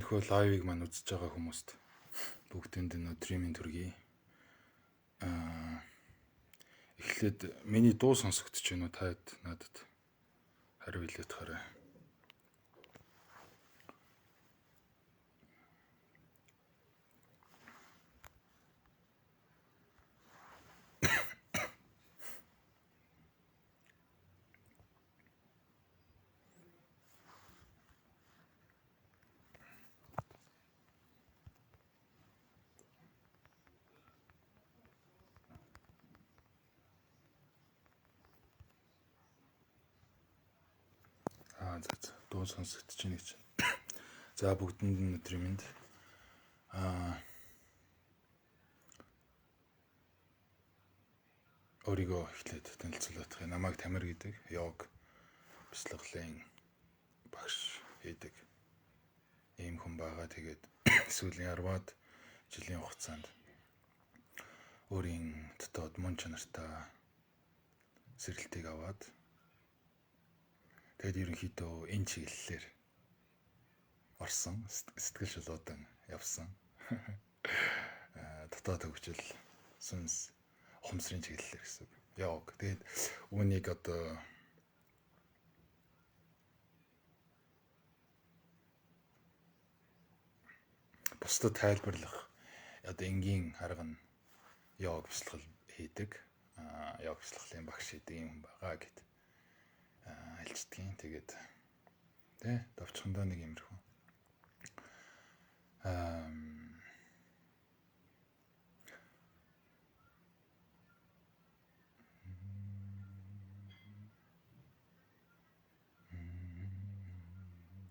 Энэхүү лайвыг маань үзэж байгаа хүмүүст бүгдэнд нь өдрийн мэнд хүргэе. Эхлээд миний дуу сонсогдож байна уу? Таад надад хариу хэлээд хараа. За дуу сонсогдож байна гэж. За бүгдэнд нь өдрийн мэнд. Өөрийгөө эхлээд танилцуулах. Намайг Тамир гэдэг. Йог бяцлаглалын багш хийдэг ийм хүн байгаа. Тэгээд сүүлийн 10-аад жилийн хугацаанд өөрийн дотоод мөн чанартай сэргэлтийг аваад тэгээд ерөнхийдөө энэ чиглэлээр орсон, сэтгэл шулуудан явсан. Дотоод хөгжил, сүнс, ухамсарын чиглэлээр гэсэн. Йог. Тэгээд үүнийг одоо бусдад тайлбарлах одоо энгийн арга нь йог бяцлал хийдэг. Йог бяцлаглалын багш хийдэг юм байгаа гэд альцдгийн. Тэгээд давчхандаа нэг юмрхүү.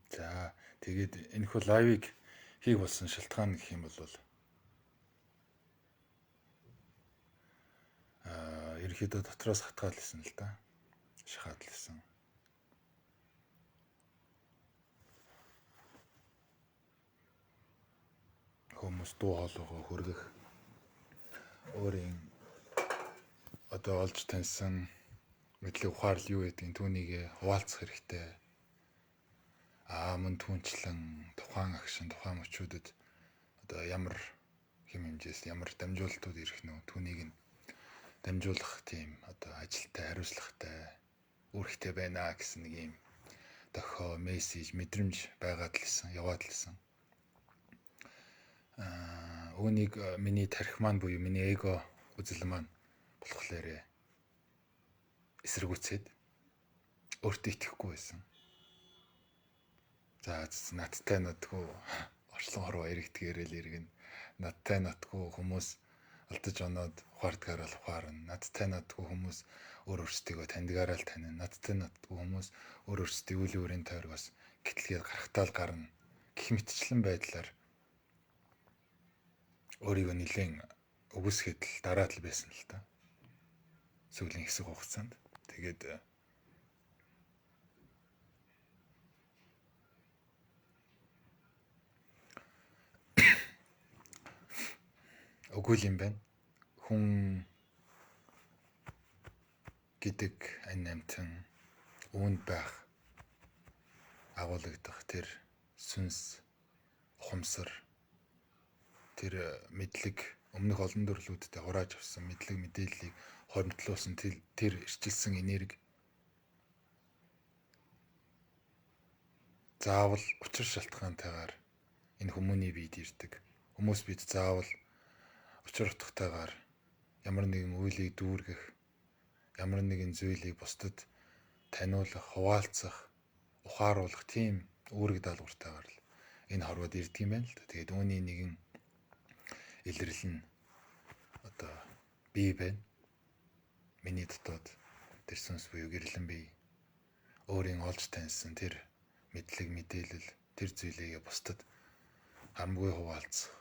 За тэгээд энэхүү лайвыг хийх болсон шалтгаан гэх юм бол ерөөхдөө дотроос хатгаал хийсэн л да. Шахаад лсэн. Хүмүүс дуу хоолойгоо хүргэх өөрийн одоо олж таньсан мэдлэг ухаарл юу гэдгийг түүнийг хуваалцах хэрэгтэй. Мөн түүнчлэн тухайн агшин тухайн мөчүүдэд одоо ямар хэм хэмжээс ямар дамжуулалтууд ирэх нөө түүнийг нь дамжуулах тийм одоо ажилтай хариуцлагатай үүрэгтэй байна гэсэн нэг юм дохио мессеж мэдрэмж байгаад лсэн яваад лсэн. Үүнийг миний тарих маань буюу миний эго үзэл маань болохоор эсэргүүцээд өөртөө итгэхгүй байсан. За надтай надгүй орчлон хорвоо эргэдгээрэл иргэн. Надтай надгүй хүмүүс алдаж оноод ухаардгаараа л ухаарна. Надтай надгүй хүмүүс өөр өөрсдийгөө таньдгаараа л танина. Надтай надгүй хүмүүс өөр өөрсдийн үйл өөрийн тойргоос гэтлгээд гарахтаал гарна. Гэх мэтчлэн байдлаар өөрийгөө нэлээд өгсөхэд л дараад л байсан л та. Сүүлийн хэсэг хугацаанд. Тэгээд үгүй юм байна. Хүн гэдэг энэ амтан үүнд байх агуулгадах тэр сүнс ухамсар тэр мэдлэг өмнөх олон төрлүүдтэй хурааж авсан мэдлэг мэдээллийг хомдлуулсан тэр ирчилсэн энерги заавал учир шалтгаантайгаар энэ хүмүүний биед ирдэг. Хүмүүс бид заавал учир утгатайгаар ямар нэгэн үйлийг дүүргэх, ямар нэгэн зүйлийг бусдад таниулах, хуваалцах, ухааруулах тийм үүрэг даалгавартайгаар л энэ хорвоод ирдэг юм байна л да. Тэгээд үүний нэгэн илэрлэл нь одоо бие байна. Миний дотоод тэр сүнс буюу гэрлэн бие. Өөрийн олж таньсан тэр мэдлэг мэдээлэл тэр зүйлээ бусдад хамгүй хуваалцах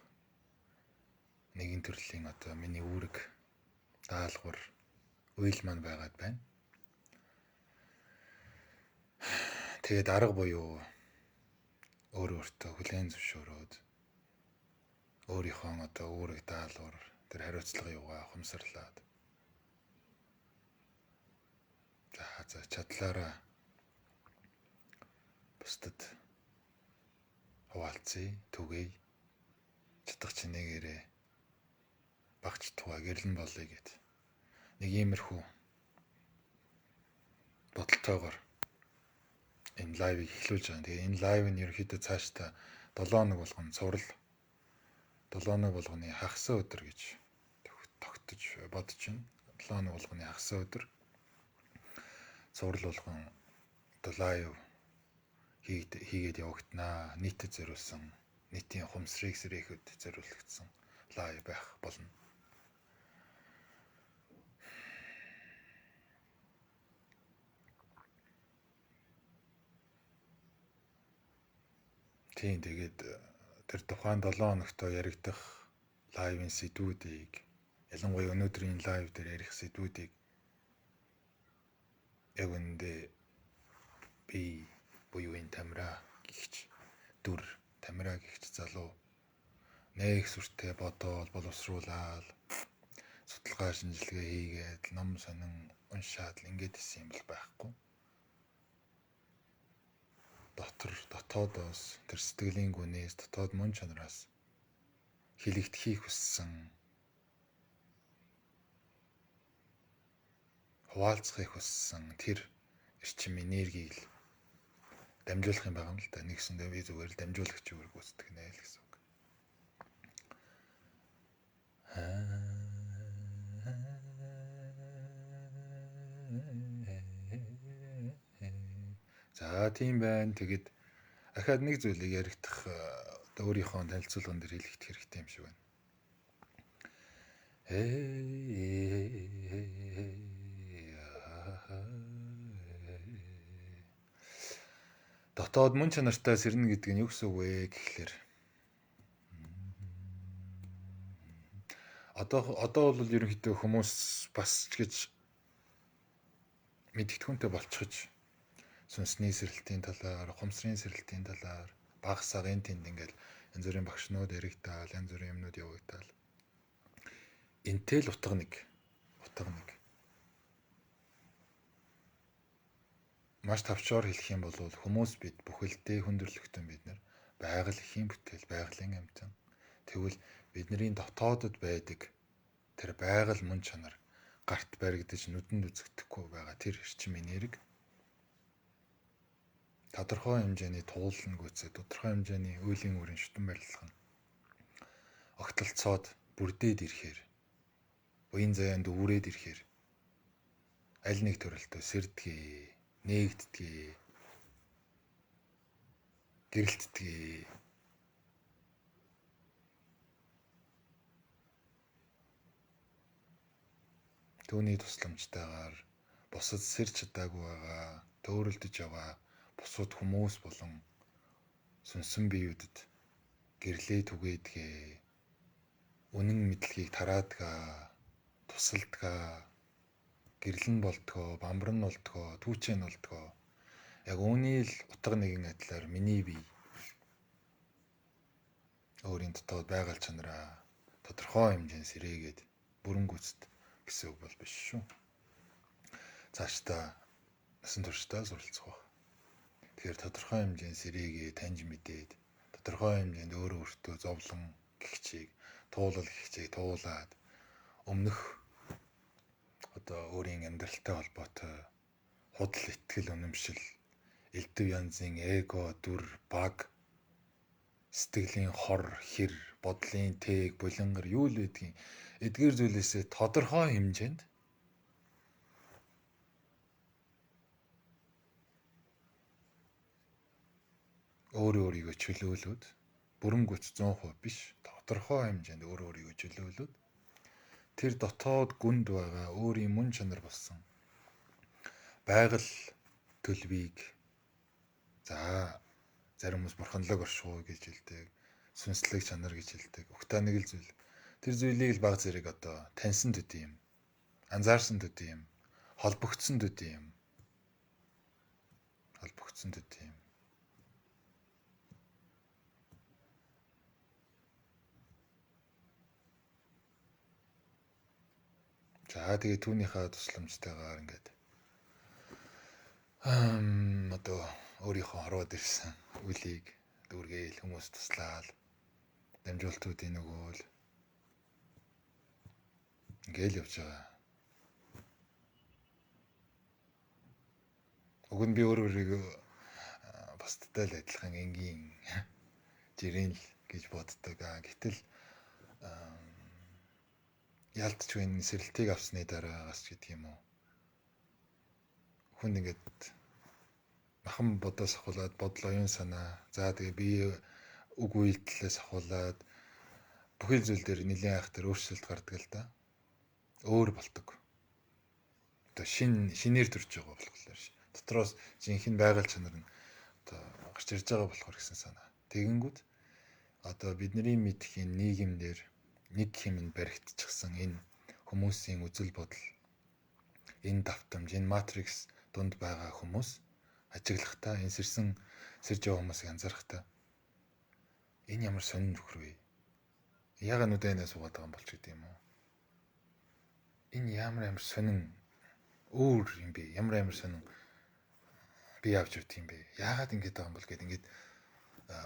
нэгэн төрлийн одоо миний үүрэг даалгавар үйл маань байгаад байна. Тэгээд арга буюу өөртөө хүлээн зөвшөөрөөд өөрийнхөө одоо үүрэг даалгавар тэр хариуцлага юугаа ухамсарлаад за чадлаараа бусдад хуваалцъя, түгээе. Чадах чинээгээрээ багч тугаа гэрлэн болъё гэд. Нэг иймэрхүү бодолтойгоор энэ лайвыг эхлүүлж байгаа. Тэгээ энэ лайв нь ерөөхдөө цаашдаа 7 хоног болгоно цуврал 7 хоног болгоны хагас өдөр гэж тогтож бодож байна. 7 хоног болгоны хагас өдөр цуврал болгон лайв хийгээд явагдана. Нийтэд зориулсан нийтийн ухамсарыг сэрээхэд зориулагдсан лайв байх болно. Тийм тэгээд тэр тухайн 7 хоногтой яригдах лайвын сэдвүүдийг ялангуяа өнөөдрийн лайв дээр ярих сэдвүүдийг яг үндэ би буюуын Тамира гихч дүр Тамира гихч залуу нэг сүртэй бодоод боловсруулаад судалгаа шинжилгээ хийгээд ном сонин уншаад ингээд исэн юм бол байхгүй. Дотоодоос тэр сэтгэлийн гүнээс дотоод мөн чанараас хилэгдэхийг хүссэн хуваалцахыг хүссэн тэр эрчим энергийг л дамжуулах юм байгаа юм л да. Нэгсэндээ би зүгээр л дамжуулагч үүрэг үүсдэг нэ л гэсэн үг. За тийм байна. Тэгэд ахаад нэг зүйлийг яригдах өөрийнхөө танилцуулган дээр хэлэх хэрэгтэй юм шиг байна. Дотоод мөн чанартай сэрнэ гэдэг нь юу гэсэн үг вэ гэхлээр одоо бол ерөнхийдөө хүмүүс бас ч гэж мэдгэдэгхүүнтэй болчихж сүнсний сэрэлтийн талаар, ухамсарын сэрэлтийн талаар баг сагын тэнд ингээл янз бүрийн багшнууд яригдаал, янз бүрийн юмнууд явагдаал. Энтэл утга нэг. Маш тавчаар хэлэх юм бол хүмүүс бид бүхэлдээ хүндрэлтэн бид нар байгаль эхийн бүтээл, байгалийн амьтан. Тэгвэл бидний дотоодод байдаг тэр байгаль мөн чанар гарт баригдаж нүдэнд үзэгдэхгүй байгаа тэр эрчим энерги тодорхой хэмжээний туулан гүйцэд, тодорхой хэмжээний үйлийн үрийн шүтэн барилгах нь огтолцоод бүрдээд ирэхээр, буян заяанд өврээд ирэхээр аль нэг төрөлтөө сэрдгээ, нээгддгээ, гэрэлтдгээ. Түүний тусламжтайгаар бусад сэрж чадаагүй байгаа, төөрөлдөж байгаа бусад хүмүүс болон сүнсэн биеүүдэд гэрлээ түгээдгээ, үнэн мэдлэгийг тараадгаа, тусалдгаа, гэрлэн болдгоо, бамбарн болдгоо, түүчэн болдгоо. Яг үүний л утга нэгэн адилаар миний бие өөрийн дотоод байгаль чанараа тодорхой хэмжээнд сэрээгээд бүрэн гүйцэд гэсэн үг бол биш шүү. Цаашдаа насан туршдаа суралцах байх. Тэгэхээр тодорхой хэмжээнд сэрээгээ таньж мэдээд тодорхой хэмжээнд өөрөө өөртөө зовлон гихчийг, туулал гихчийг туулаад өмнөх одоо өөрийн амьдралтай холбоотой худал итгэл үнэмшил, элдв янзын эго, дүр, баг, сэтгэлийн хор, хэр, бодлын тээг, булингар юу л байдгийг эдгээр зүйлээсээ тодорхой хэмжээнд өөрийгөө чөлөөлөөд бүрэн гүйц 100% биш, тодорхой хэмжээнд өөрийгөө чөлөөлөөд тэр дотоод гүнд байгаа өөрийн мөн чанар болсон байгаль төлөвийг зарим хүмүүс бурханлаг оршихуй гэж хэлдэг, сүнслэг чанар гэж хэлдэг. Угтаа нэг л зүйл. Тэр зүйлийг л баг зэрэг одоо таньсан төдий юм, анзаарсан төдий юм, холбогдсон төдий юм. За тэгээ түүнийхээ тусламжтайгаар ингээд одоо өөрийнхөө ороод ирсэн үлийг дүүргээл хүмүүс туслаал дамжуултуудын нөгөөл ингээл явж байгаа. Уг нь би өөрийгөө бусдтай л адилхан энгийн жирийн л гэж боддог. Гэтэл ялцчгүй энэ сэрэлтийг авсны дараагаас гэдэг юм уу. Хүн ингээд махан бодоос ахуулаад бодол оюун санаа. За тэгээ бие үг үйлдэлээс ахуулаад бүхэл зүйл дээр нэлийн айх дээр өөрчлөлт гардаг л да. Өөр болдог. Одоо шинээр төрж байгаа болохоор дотроос жинхэнэ байгаль чанар нь одоо гарч ирж байгаа болохоор гэсэн санаа. Тэгэнгүүт одоо бидний мэдхийн нийгэмдэр нэг хэмэнд баригдчихсан энэ хүмүүсийн үзэл бодол, энэ давтамж, энэ матрикс дунд байгаа хүмүүс ажиглахдаа энэ сэрж байгаа хүмүүсийг анзаарахтаа энэ ямар сонин нөхөр вэ? Яагаад нүдэнээс суугаад байгаа юм болч гэдэг юм уу? Энэ ямар сонин өөр юм бэ? Ямар сонин би явж ut юм бэ? Яагаад ингэж байгаа юм бол гэд ингэж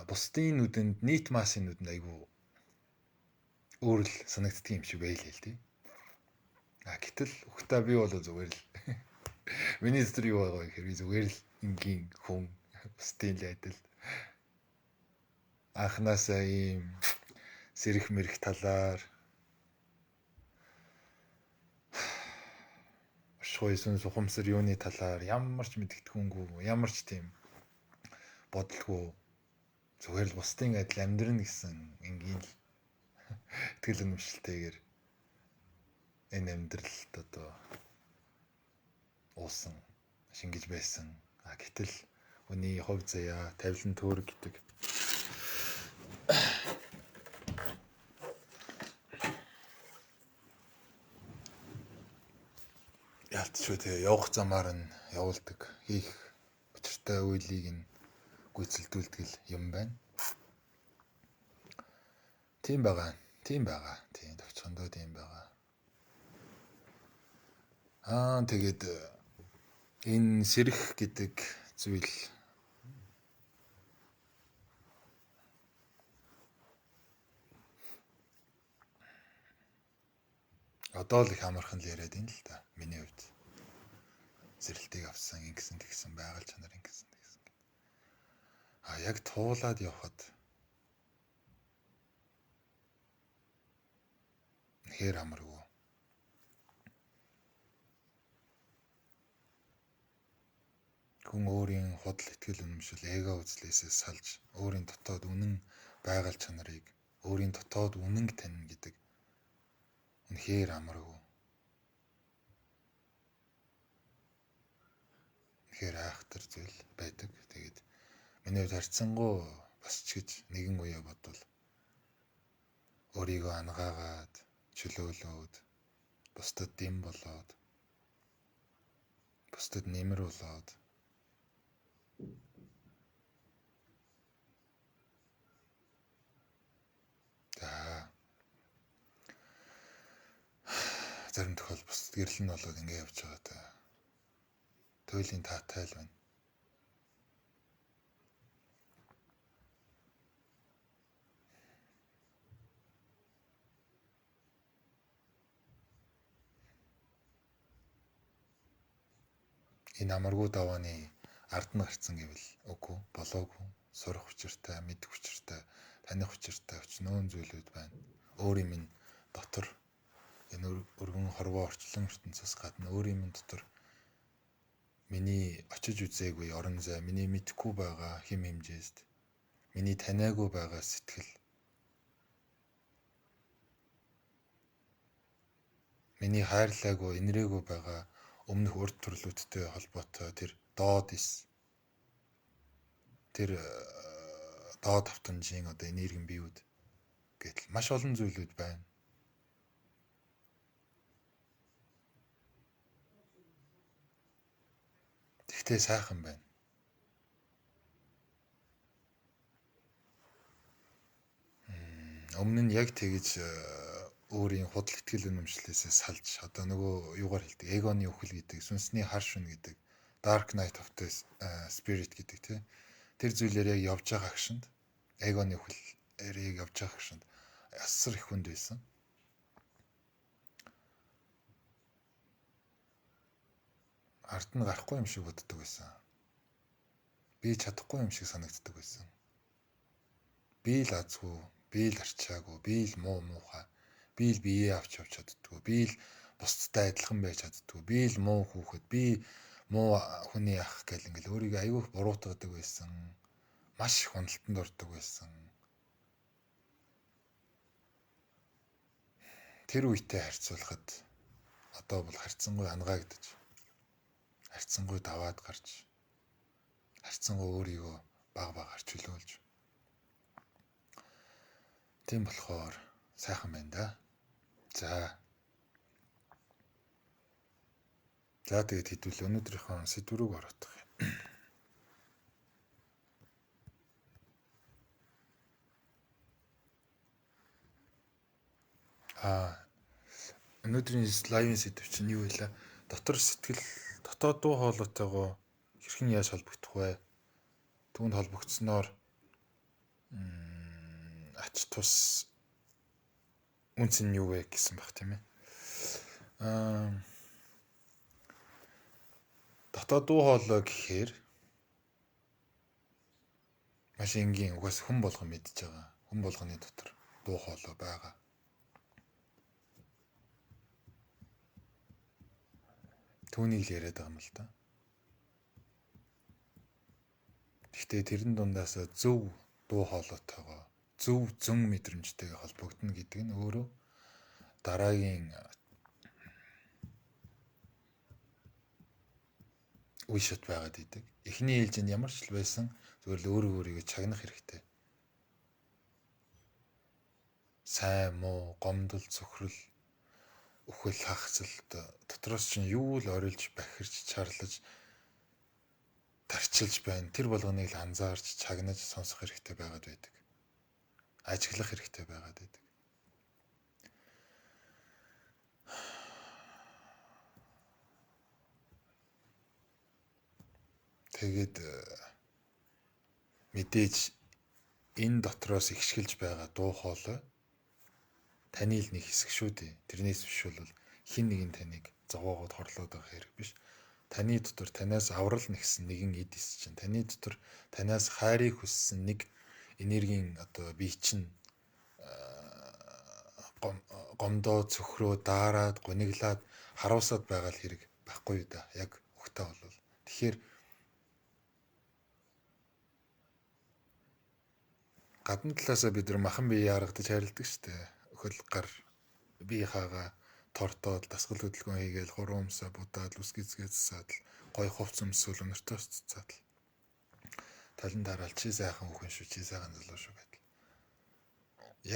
бусдын нүдэнд, нийт массын нүдэнд айгүй өөр л санагддаг юм шиг байлээ л тий. Гэтэл ухтаа би бол зүгээр л миний зүр юу байгаа гэхээр би зүгээр л энгийн хүн бусдын л адил анханасаа ийм сэрэх мэрэх талаар шойсон сухамсар юуны талаар ямар ч мэддэхүүнгүй, ямар ч тийм бодолгүй зүгээр л бусдын адил амьдрна гэсэн энгийн итгэл үнэмшилтэйгээр энэ амьдралд одоо уусан шингэж байсан. Гэтэл хүний хувь заяа, тавилан төөрөг гэдэг ялцчгүй тэгээ явах замаар нь явуулдаг, хийх учиртай үйлийг нь гүйцэлдүүлдэг юм байна. Тийм байгаа. Тийм төвчхөндөө тийм байгаа. Тэгээд энэ сэрэх гэдэг зүйл одоо л их амархан л яриад юм л да. Миний хувьд сэрэлтийг авсан, ингэсэн тэгсэн байгаль чанар ингэсэн тэгсэн. Яг туулаад явхад хэр амаргүй. Хүн өөрийн худал итгэл үнэмшил эго үзлээсээ салж өөрийн дотоод үнэн байгаль чанарыг өөрийн дотоод үнэнг таньна гэдэг үнэхээр амаргүй. Үнэхээр айхтар зүйл байдаг. Тэгээд миний хувьд харьцангуй бас ч гэж нэгэн үе бодвол өөрийгөө ангаагаад чөлөөлөөд бусдад дэм болоод бусдад нэмэр болоод зарим тохиол бусдад гэрэл нь болоод ингэ явж байгаа та. Туйлын таатай л байна. Энэ амаргүй давааны ард нь гарцсан гэвэл үгүй болоогүй. Сурах учиртай, мэдэх учиртай, таних учиртай өчнөөн зүйлүүд байна. Өөрийн минь дотор энэ өргөн хорвоо орчлон ертөнцөөс гадна өөрийн минь дотор миний очиж үзээгүй орон зай, миний мэдхгүй байгаа хэм хэмжээст, миний таниагүй байгаа сэтгэл, миний хайрлаагүй, инрээгүй байгаа өмнөх урд төрлүүдтэй холбоотой тэр доод ис, тэр доод автомжийн одоо энергийн биеуд гэтэл маш олон зүйлүүд байна. Тэгтээ сайхан байна. Өмнө нь яг тэгж өөрийн худал итгэл үнэмшлээсээ салж одоо нөгөө юугаар хэлдэг эгоны үхэл гэдэг, сүнсний хар шүн гэдэг, dark night of the spirit гэдэг тий. Тэр зүйлээр яг явж байгаа агшинд эгоны хүлээрийг явж байгаа хэршинд асар их хүнд байсан. Ард нь гарахгүй юм шиг боддог байсан. Би чадахгүй юм шиг санагддаг байсан. Би л азгүй, би л арчаагүй, би л муухай, би л биеэ авч чаддгүй, би л бусдтай адилхан байж чаддгүй, би л муу хүүхэд, би муу хүний ах гэл ингээл өөрийгөө аягүй буруутгадаг байсан. Маш их уналтанд ордог байсан. Тэр үетэй харьцуулахад одоо бол харьцангуй ангаагдаж, харьцангуй даваад гарч, харьцангуй өөрийгөө баг чөлөөлж. Тийм болохоор сайхан байна да. За тэгээд хэдүүл өнөөдрийнхөө сэдв рүү орох юм. Өнөөдрийн лайвын сэдв чинь юу вэ? Дотоод дуу хоолойтойгоо хэрхэн яаж холбогдох вэ? Түүнд холбогдсноор ач тус үнц нь юу вэ гэсэн баг тийм ээ. Дотоод дуу хоолой гэхээр маш энгийн угаас хүн болгон мэдж байгаа. Хүн болгоны дотор дуу хоолой байгаа. Түүнийг л яриад байгаа юм л да. Гэхдээ тэрэн дундаас зөв дуу хоолойтойгоо зөв зөн мэдрэмжтэйгээ холбогдно гэдэг нь өөрөө дараагийн үе шат байгаад идэг. Эхний ээлжинд ямар ч л байсан зөвхөн өөрийгөө чагнах хэрэгтэй. Сайн муу, гомдол, цөхрөл, үхэл, хагцал дотроос чинь юу л орилж, бахирч, чарлаж, тарчилж байна. Тэр болгоныг л анзаарч, чагнаж, сонсох хэрэгтэй байгаад байдаг. Ажиглах хэрэгтэй байгаад байдаг. Тэгээд мэдээж энэ дотроос ихшгэлж байгаа дуу хоолой таны л нэг хэсэг шүү дээ. Тэрнээс биш бол хин нэгэн таныг зовоогоод хорлоод байгаа хэрэг биш. Таны дотор танаас аврал нэгсэн нэгэн эдис чинь, таны дотор танаас хайрыг хүссэн нэг энергийн одоо бие чинь гомдоо, цөхрөө, даарад, гуниглаад харуулсаад байгаа л хэрэг байхгүй юу да. Яг ухтаа бол. Тэгэхээр гадна талаасаа бид нар махан бие харагдаж харилдаг штэ. Өхөл гар бие хаага тортоод дасгал хөдөлгөөн хийгээл хуруу өмсөө будаад үсгэцгээ цацаад гой хувц өмсөл өнөртөө цацаад талан дараал чи сайхан хүн шүү, чи сайхан залуу шүү гэдэг.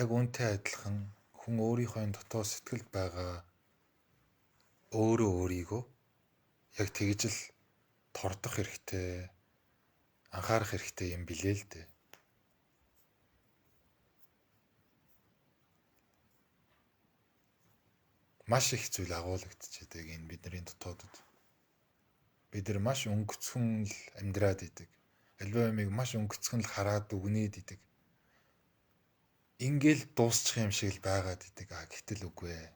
Яг үнтэй адилхан хүн өөрийнхөө дотоод сэтгэлд байгаа өөрийгөө яг тэгж л тордох хэрэгтэй, анхаарах хэрэгтэй юм билээ л дээ. Маш их зүйл агуулгдчихэдэг энэ бидний дотоодод. Бид нар маш өнгөцхөн л амьдраад идэг. Альва юмыг маш өнгөцхөн л хараад дүгнээд идэг. Ингээл дуусчих юм шиг л байгаад идэг. Гэтэл үгүй ээ.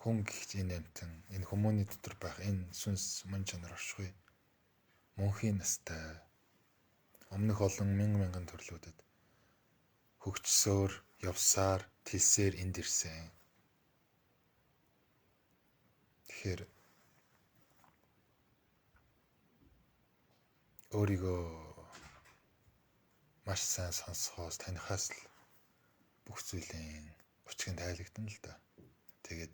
Хүн гихч энэ амтан, энэ хүмүүний дотор байх энэ сүнс мөн чанар оршихуй. Мөнхийн настай. Өмнөх олон мянган төрлүүдэд хөгжсөөр, явсаар, тэлсээр энд ирсэн. Тэгэхээр өөрийгөө маш сайн сонсохоос, танихаас л бүх зүйлийн өчгөн тайлагдана л да. Тэгээд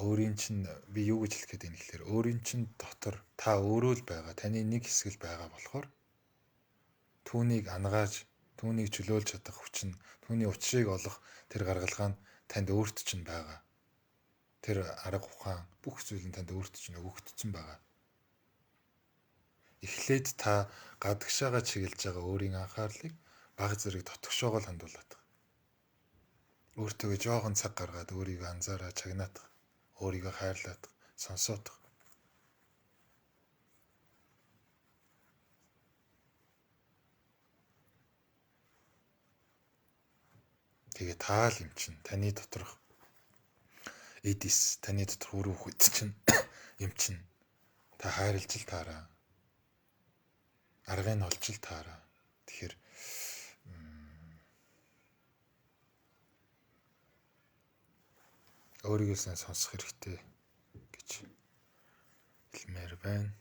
өөрийн чинь би юу гэж хэлэх гээд байна гэхээр өөрийн чинь дотор та өөрөө л байгаа, таны нэг хэсэг л байгаа болохоор түүнийг ангааж, түүнийг чөлөөлж чадах хүч нь, түүний учрыг олох тэр гаргалгаа нь танд өөрт чинь байгаа. Тэр арга ухаан бүх зүйл нь танд өөрт чинь өгөгдсөн байгаа. Эхлээд та гадагшаага чиглэж байгаа өөрийн анхаарлыг баг зэрэг дотгошоогоо хандуулдаг. Өөртөө жоохон цаг гаргаад өөрийгөө анзаараа чагнаадах, өөрийгөө хайрлаадах, сонсоодох. Тэгээ таал юм чинь таны доторх эдис, таны доторх үр хүүхэд чинь юм чинь та хайрлж л таараа. Аргыг нь олж л таараа. Тэгэхээр өөрийгөө сайн сонсох хэрэгтэй гэж хэлмээр байна.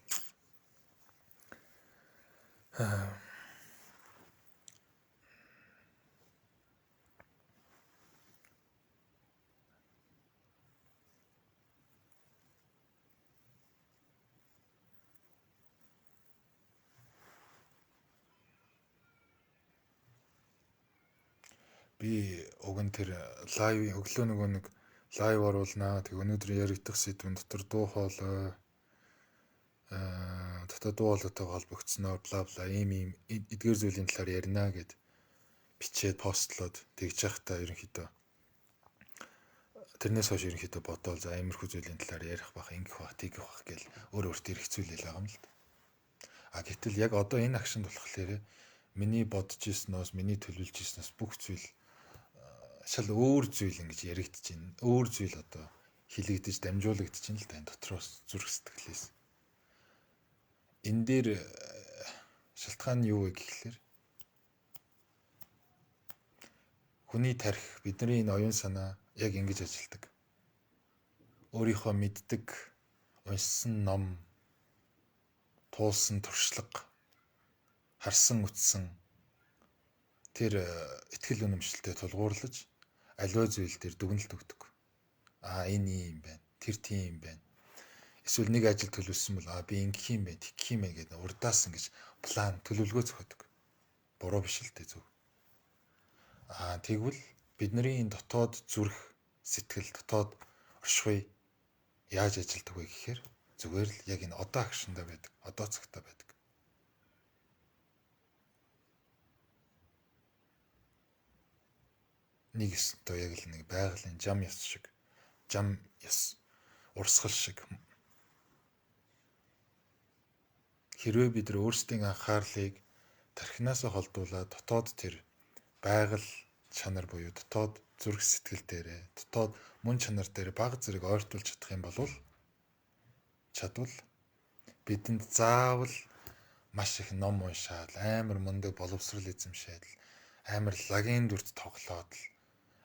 Би уг нь тэр лайв өглөө нөгөө нэг лайв оруулнаа. Тэг өнөөдөр яригдах сэдвэн дотор дуу хоолой дотор дуу хоолойтой холбогдсноор бла бла ийм эдгээр зүйлийн талаар ярина гэд бичээд постлоод тэгж явахдаа ерөнхийдөө тэрнээс хойш ерөнхийдөө бодоол за иймэрхүү зүйлийн талаар ярих бах, ингэх бах, тэгэх бах гэл өөр өөртөө хэрэгцүүлэл байгаа юм л да. Гэтэл яг одоо энэ агшинд болохоор миний бодож ирснээс, миний төлөвлөж ирснээс бүх зүйл шал өөр зүйл ингэж яригдэж байна. Өөр зүйл одоо хилэгдэж, дамжуулагдаж байна л да энэ дотроос зүрх сэтгэлээс. Энэ дээр шалтгаан нь юу вэ гэхлээр хүний тарих, бидний энэ оюун санаа яг ингэж ажилдаг. Өөрийнхөө мэддэг, уншсан ном, туулсан туршлага, харсан үтсэн тэр итгэл үнэмшилтэд тулгуурлаж аливаа зүйл дээр дүгнэлт өгдөг. Энэ юм байна. Тэр тийм юм байна. Эсвэл нэг ажил төлөвлөсөн бол би ингэх юм байна, тэгэх юм байна гэдэг урдаас ингэж план, төлөвлөгөө зохиодог. Буруу биш л дээ зөв. Тэгвэл бидний энэ дотоод зүрх, сэтгэл, дотоод оршихуй яаж ажилдаг вэ гэхээр зүгээр л яг энэ одоо агшиндаа байдаг, одоо цагтаа байдаг. Нэг өстөө яг л нэг байгалийн жам ёс шиг, жам ёс, урсгал шиг. Хэрвээ бид нар өөрсдийн анхаарлыг тархинасаа холдуулаад дотоод тэр байгаль чанар буюу дотоод зүрх сэтгэл дээрээ, дотоод мөн чанар дээр бага зэрэг ойртуулж чадах юм бол чадвал бидэнд заавал маш их ном уншаад, амар мундаг боловсрал эзэмшээд, амар лагийн дүрт тоглоод,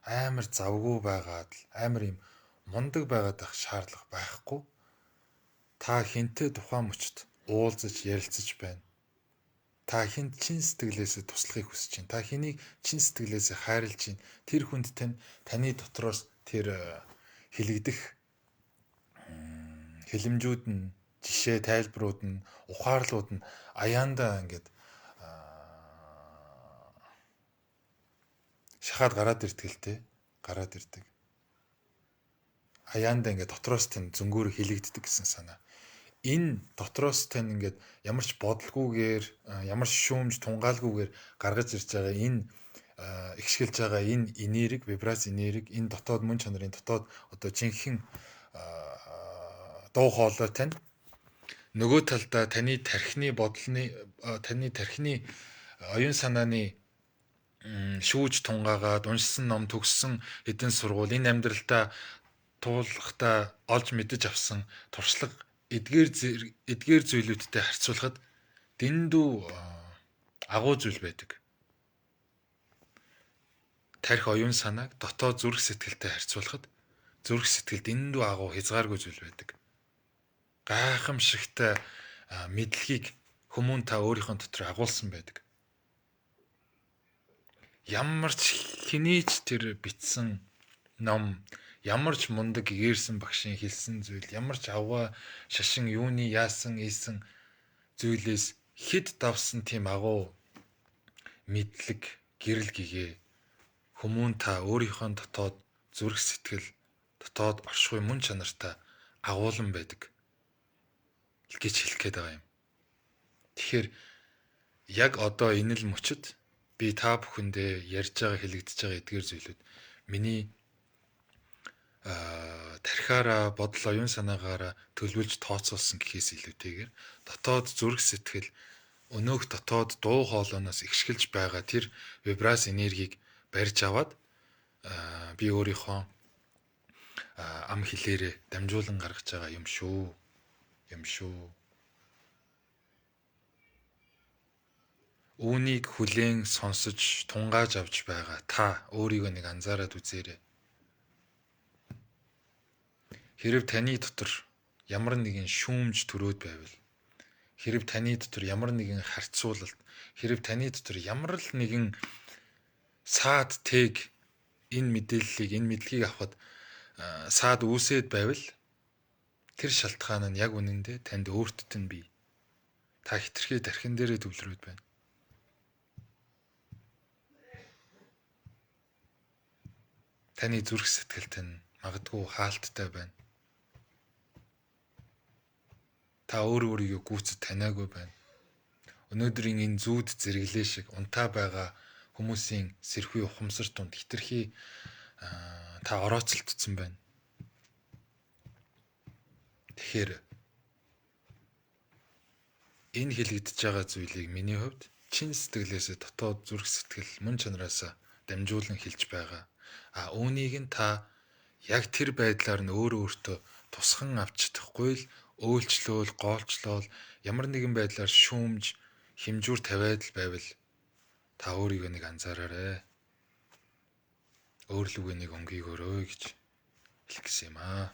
амар завгүй байгаад, амар юм мундаг байгаад ах шаардлага байхгүй. Та хинтээ тухайн мөчт уулзаж ярилцаж байна. Та хинт чин сэтгэлээсээ туслахыг хүсэж байна. Та хэнийг чин сэтгэлээсээ хайрлаж байна. Тэр хүнд таны дотроос тэр хилэгдэх хилэмжүүд нь, жишээ, тайлбарууд нь, ухаарлууд нь аяандаа ингээд шахаад гараад ирдэг. Аяандаа ингээд дотроос тань зөнгөөр хилэгддэг гэсэн санаа. Энэ дотроос тань ингээд ямар ч бодлогүйгээр, ямар ч шүүмж тунгаалгүйгээр гаргаж ирж байгаа энэ ихшгэлж байгаа энэ энерги, вибрац энерги, энэ дотоод мөн чанарын дотоод одоо жинхэнэ дуу хоолой тань нөгөө талдаа таны тархины бодлоны, таны тархины оюун санааны шүүж тунгаагаад уншсан ном, төгссөн эдийн сургууль, энэ амьдралдаа туулахдаа олж мэдэж авсан туршлага эдгээр зүйлүүдтэй харьцуулахад дэндүү агуу зүйл байдаг. Тарих оюун санааг дотоод зүрх сэтгэлтэй харьцуулахад зүрх сэтгэл дэндүү агуу хязгааргүй зүйл байдаг. Гайхамшигтай мэдлэгийг хүмүүн та өөрийнхөө дотор агуулсан байдаг. Ямар ч хинээч тэр бичсэн ном, ямар ч мундаг гээрсэн багшийн хэлсэн зүйл, ямар ч аваа шашин юуны яасан ийсэн зүйлээс хэд давсан тийм агуу мэдлэг, гэрэл гэгээ хүмүүн та өөрийнхөө дотоод зүрх сэтгэл, дотоод оршихуй мөн чанартай агуулan байдаг гэж хэлэх гээд байгаа юм. Тэгэхээр яг одоо энэ л мөчид би та бүхэндээ ярьж байгаа, хэлэгдэж байгаа эдгээр зүйлүүд миний тархиараа, бодол, оюун санаагаараа төлөвлөж тооцоолсон гэхээс илүүтэйгээр дотоод зүрх сэтгэл, өнөөх дотоод дуу хоолойноос ихшгэлж байгаа тэр вибрац энергийг барьж аваад би өөрийнхөө ам хэлээрээ дамжуулан гаргаж байгаа юм шүү. Үүнийг хүлээн сонсож тунгааж авч байгаа та өөрийгөө нэг анзаараад үзээрэй. Хэрв таны дотор ямар нэгэн шүүмж төрөөд байвал, хэрв таны дотор ямар нэгэн харьцуулалт, хэрв таны дотор ямар л нэгэн саад тэг энэ мэдлэгийг авахд саад үүсээд байвал тэр шалтгаан нь яг үнэндээ танд өөртөд нь бий. Та хитрхи дархин дээрээ төвлөрөөд байна. Таны зүрх сэтгэлд нь магадгүй хаалттай байна. Та өөрийгөө гүйцэд таниагүй байна. Өнөөдрийн энэ зүүд зэрэглээ шиг унтаа байгаа хүмүүсийн сэрхүү ухамсар тунд хитрхи та орооцолтсон байна. Тэгэхээр энэ хэлэгдэж байгаа зүйлийг миний хувьд чин сэтгэлээсээ дотоод зүрх сэтгэл мөн чанараасаа дамжуулан хэлж байгаа. Үүнийг нь та яг тэр байдлаар нь өөртөө тусган авч чадахгүй л өөлчлөөл, гоолчлол, ямар нэгэн байдлаар шүүмж, хэмжүүр тавиад л байвал та өөрийгөө нэг анзаараарай. Өөрлөгөө нэг өнгийгөөрөө гэж хэлэх гэсэн юм аа.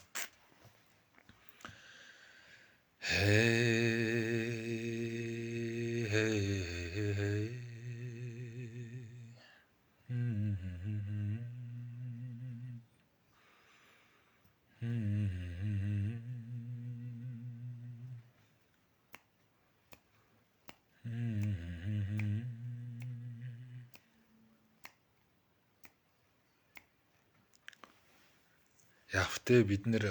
Явтээ бид нэр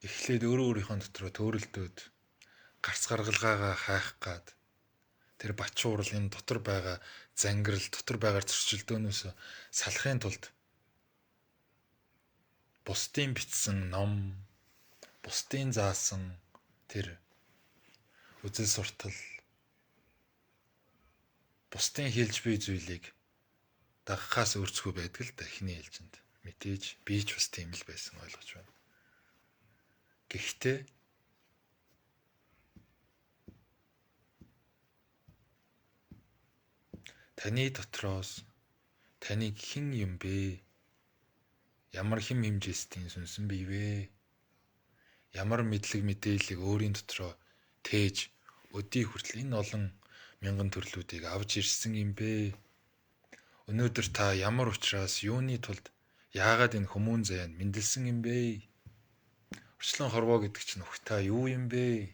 эхлээд өөрийнхөө дотроо төөрөлдөөд гарц гаргалгаагаа хайх гад тэр бачуурал энэ дотор байгаа зангирал, дотор байгаа зөрчилдөөнөөс салахын тулд бусдын бичсэн ном, бусдын заасан тэр үзэл суртал, бусдын хэлж буй зүйлийг дагахаас өөрцгөө байдаг л да эхний ээлжинд. Мэдээж би ч бас тийм л байсан ойлгож байна. Гэхдээ таны дотроос таныг хэн юм бэ? Ямар хэм хэмжээстийн сүнсэн бий вэ? Ямар мэдлэг мэдээллийг өөрийн дотроо тээж өдий хүртэл энэ олон мянган төрлүүдийг авч ирсэн юм бэ? Өнөөдөр та ямар учраас юуны тулд яагаад энэ хүмүүн заяанд мэндэлсэн юм бэ? Орчлон хорвоо гэдэг чинь өгт та юу юм бэ?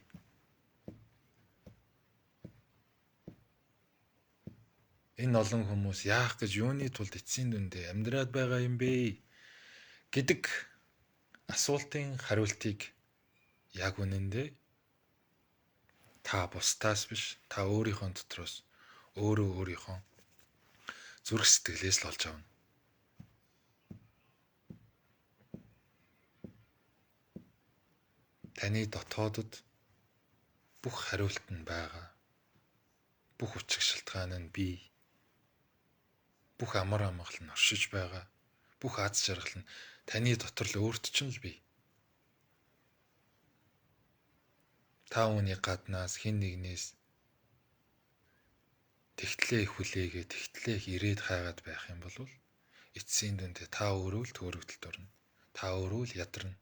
Энэ олон хүмүүс яах гэж юуны тулд эцсийн дүндээ амьдраад байгаа юм бэ? Гэдэг асуултын хариултыг яг үнэндээ та бусдаас биш, та өөрийнхөө дотроос өөрийнхөө зүрх сэтгэлээс л олж авна. Таны дотоодод бүх хариулт нь байгаа. Бүх учир шалтгаан нь бий. Бүх амар амгалан нь оршиж байгаа. Бүх аз жаргал нь таны дотор л өөрт чинь л бий. Та үүний гаднаас хэн нэгнээс тэгтлээ хүлээгээ, тэгтлээ ирээд хайгаад байх юм бол эцсийн дүндээ та өөрөө л төөрөгдөлд орно. Та өөрөө л ядарна.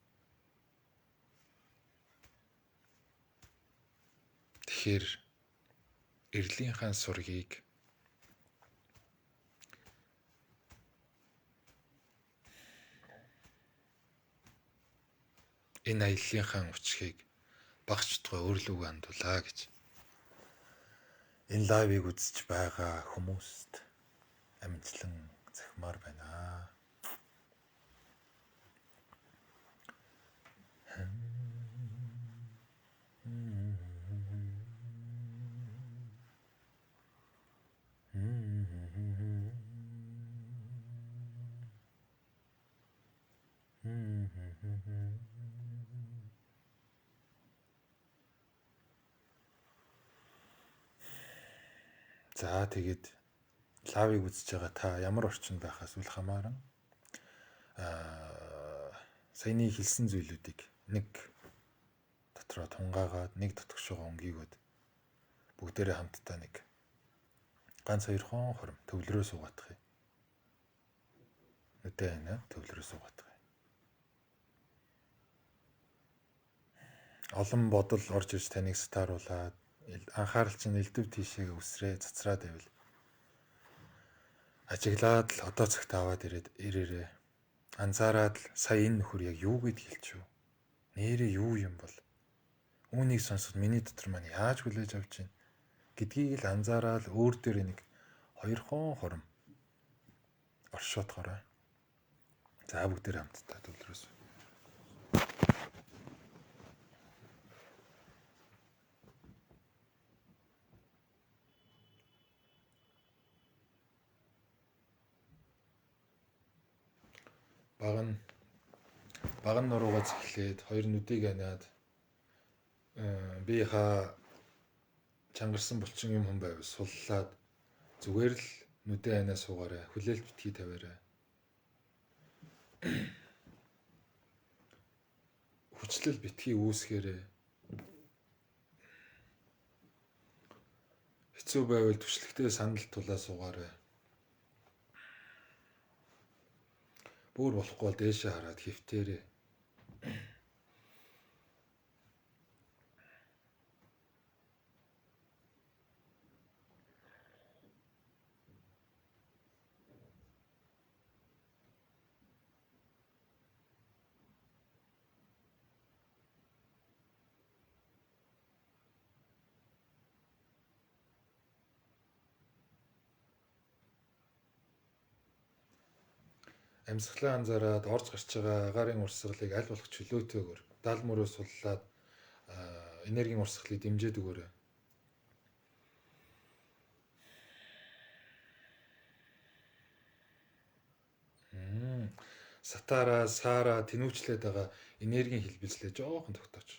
Тэгэхээр эрлийн хаан сургийг энэ аяллахын учрыг багчдгаа өөрлөгөө хандуулаа гэж энэ лайвыг үзэж байгаа хүмүүст амжилан захимаар байна. За тэгээд лавыг үзэж байгаа та ямар орчинд байхаас үл хамааран саяны хэлсэн зүйлүүдийг нэг дотроо тунгаагаад нэг дотгошоо өнгийгөөд бүгдээрээ хамтдаа нэг ганц хоёрхон хором төвлөрөө суугаадах юм. Нүдэ байна төвлөрөө суугаадах юм. Олон бодол орж ирж таныг сатааруулаад анхаарал чинь элдв тийшээ өсрээ цацраад байвал ажиглаад л одоо цагт аваад ирээрээ анзаараад л сая энэ нөхөр яг юу гэд хэлчихв. Нэрээ юу юм бол үүнийг сонсоход миний дотор маань яаж хүлээж авч чинь гэдгийг л анзаараад өөр дээр нэг хоёрхон хором оршоотгоорой. За бүгдээр хамтдаа төвлөрөөс. Баг нь нуруугаа цэглээд хоёр нүдийг аниад би ха чангарсан булчин юм хүн байвал суллаад зүгээр л нүдээ анаа суугаарай. Хүлээлт битгий тавиарай. Хүчлэл битгий үүсгээрэй. Хэцүү байвал түшилттэй сандал тулаа суугаарай. Бүр болохгүй бол дээшээ хараад хөвтээрээ. Амьсгалаа анзаараад орж гарч байгаа агаарын урсгалыг аль болох чөлөөтэйгээр дал мөрөө суллаад энергийн урсгалыг дэмжиж өгөөрэй. Сатаараа, саараа тэнүүчлээд байгаа энергийн хэлбэлзлээ жоохон тогтооч.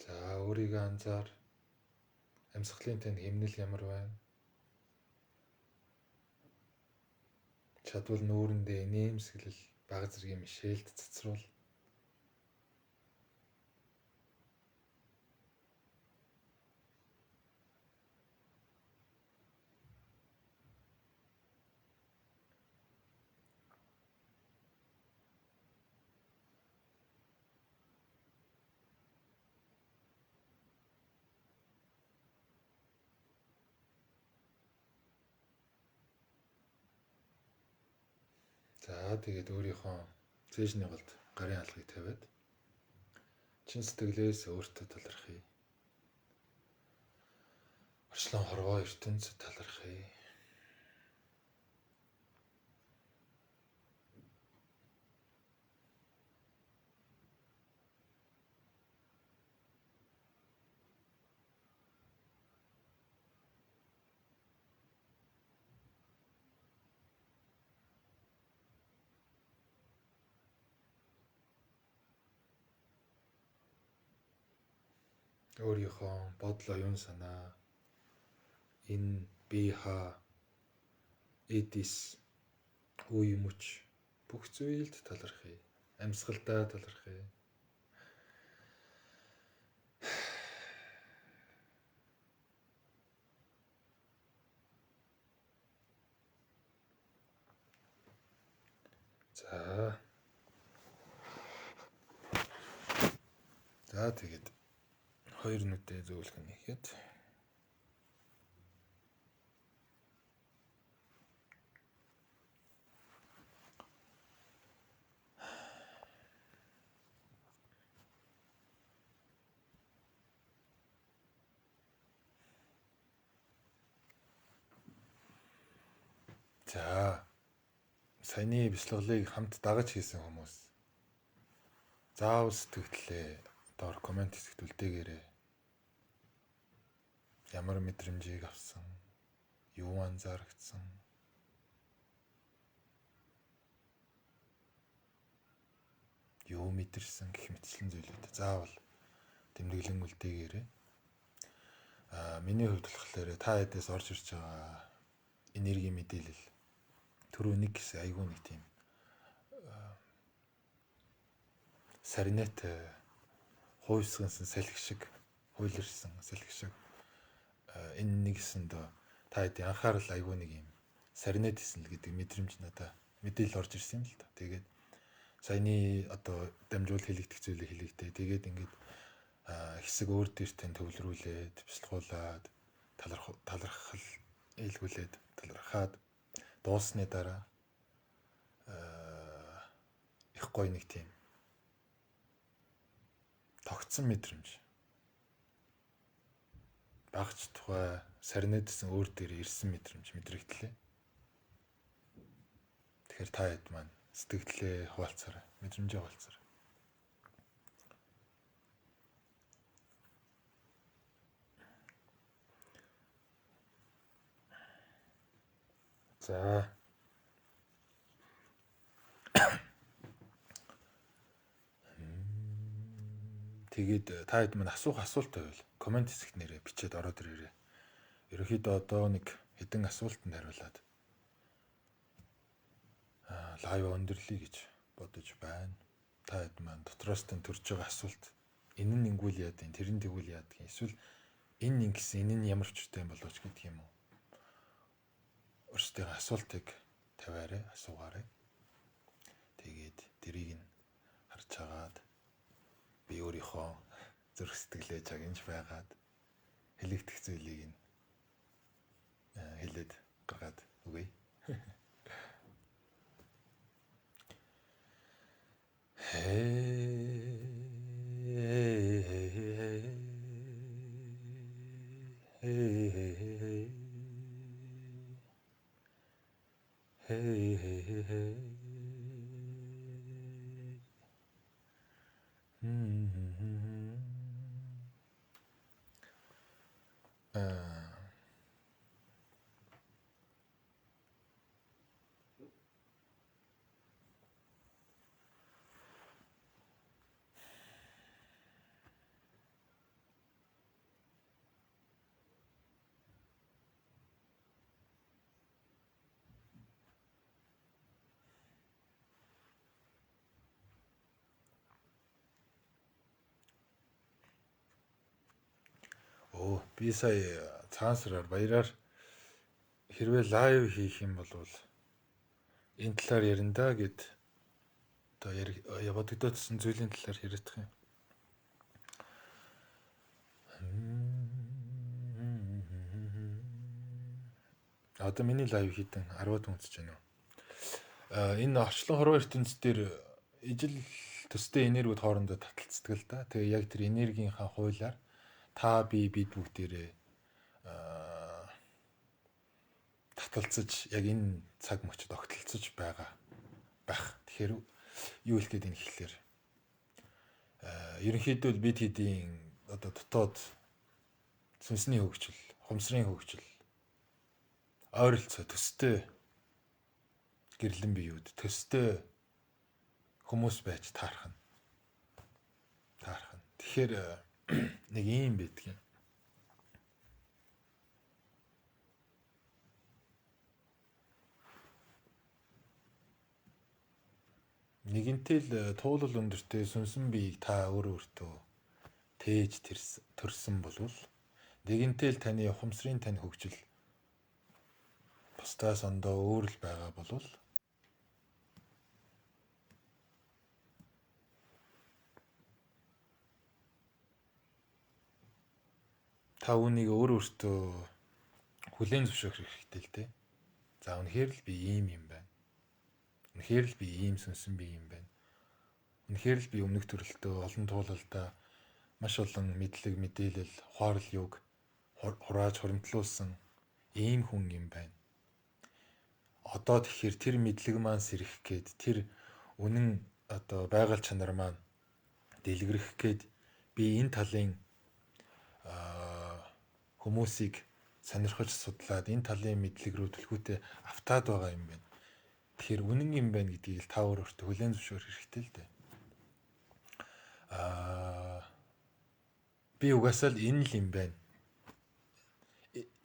За өөрийгөө анзаар. Амьсгалын танд хэмнэл ямар байна? Чадвал нүүрэндээ инээмсэглэл бага зэргийн мишэлд цацруул. За тэгээд өөрийнхөө цээжний голд гарын алгыг тавиад чин сэтгэлээс өөртөө талархъя. Орчлон хорвоо ертөнцөд талархъя. өөрийнхөө бодол оюун санаа энэ бие хаа эдис үе мөч бүх зүйлд талархъя. Амьсгалдаа талархъя. За тэгээд хоёр нүдээ зөөлөх нь ихэд за саяны бяцлаглыг хамт дагаж хийсэн хүмүүс заавал сэтгэлдээ доор комент хэсэгт үлдээгээрэй. Ямар мэдрэмжийг авсан, юу анзаарагдсан, юу мэдэрсэн гэх мэтчлэн зүйлүүд заавал тэмдэглэн үлдээгээрэй. Миний хувьд болохоор та хэдээс орж ирж байгаа энерги мэдээлэл түрүү нэг гэсэн айгүй нэг тийм сарнет хуйсгансан салхи шиг хуйлэрсэн салхи шиг энэ нэгэсэнд та хэдийн анхаарал айгүй нэг юм сарнет хийсэн л гэдэг мэдрэмж надад мэдээлэл орж ирсэн юм л та. Тэгээд саяны одоо дамжуул хэлэгдэх зүйлийг хэлэгдээ. Тэгээд ингээд хэсэг өөр дээртэн төвлөрүүлээд, бяцлахуулаад, талархал ээлгүүлээд, талархаад дуусны дараа их гоё нэг тийм тогтсон мэдрэмж. Багч тухай сарнэдсэн өөр дээр ирсэн мэдрэмж мэдрэгдлээ. Тэгэхээр та хэд маань сэтгэлдээ хуваалцаарай, мэдрэмжээ хуваалцаарай. За. Тэгээд та хэд маань асуух асуулт байвал комент хэсэгт нэрээ бичээд ороод ирээрэй. Ерөнхийдөө одоо нэг хэдэн асуултанд хариулаад лайв өндөрлөе гэж бодож байна. Та хэд маань дотроос тань төрж байгаа асуулт энэ нь ингүүл яад юм, тэр нь тэгвэл яад гэх юм. Эсвэл энэ ингэсэн, энэ нь ямар ч үстэй юм болооч гэдэг юм уу? Өөрсдийнхөө асуултыг тавиарай, асуугаарай. Тэгээд дэрийг нь харж агаад би өөрийнхөө зүрх сэтгэлээ жагнж байгаад хэлэгдэх зүйлийг нь хэлээд гаргаад үгүй. Би сая цаансраар баяраар хэрвээ лайв хийх юм бол энэ талаар ярина гэд одоо бодогдоодсэн зүйлийн талаар яриадах юм. Одоо миний лайв хийдэн 10-аад үнсэж байна уу? Энэ орчлон хорвоо ертөнцийн дээр ижил төстэй энергиуд хоорондоо таталцдаг л да. Тэгээ яг тэр энергийнхаа хуулиар та бид бүгдээрээ таталцаж яг энэ цаг мөчид огтлцож байх. Тэгэхээр юу хэлэх гээд энэ хэлэхээр ерөнхийдөө бид хэдийн одоо дотоод сүнсний хөгжил, хумсрын хөгжил, ойролцоо төстэй гэрлэн биеуд төстэй хүмүүс байж таарах нь. Тэгэхээр нэг ийм байдаг юм. Нэгэнтэй л туулал өндөртэй сүнсэн биеийг та өөртөө тээж төрсөн болвол нэгэнтэй л таны ухамсарын тань хөгжил бусдаас ондоо өөр л байгаа болвол та үүнийг өөртөө хүлээн зөвшөөрөх хэрэгтэй л дээ. За үнэхээр л би ийм юм байна. Үнэхээр л би ийм сүнсэн би юм байна. Үнэхээр л би өмнөх төрөлтөө олон туулалдаа маш олон мэдлэг, мэдээлэл, ухаалаг юг хурааж хуримтлуулсан ийм хүн юм байна. Одоо тэгэхээр тэр мэдлэг маань сэрэх гээд тэр үнэн одоо байгаль чанар маань дэлгэрэх гээд би энэ талын хүмүүсийг сонирхож судлаад энэ талын мэдлэг рүү төлхөөтэй автаад байгаа юм байна. Тэгэхээр үнэн юм байна гэдгийг л та өөртөө хүлээн зөвшөөрөх хэрэгтэй л дээ. Би угаасаа л энэ л юм байна.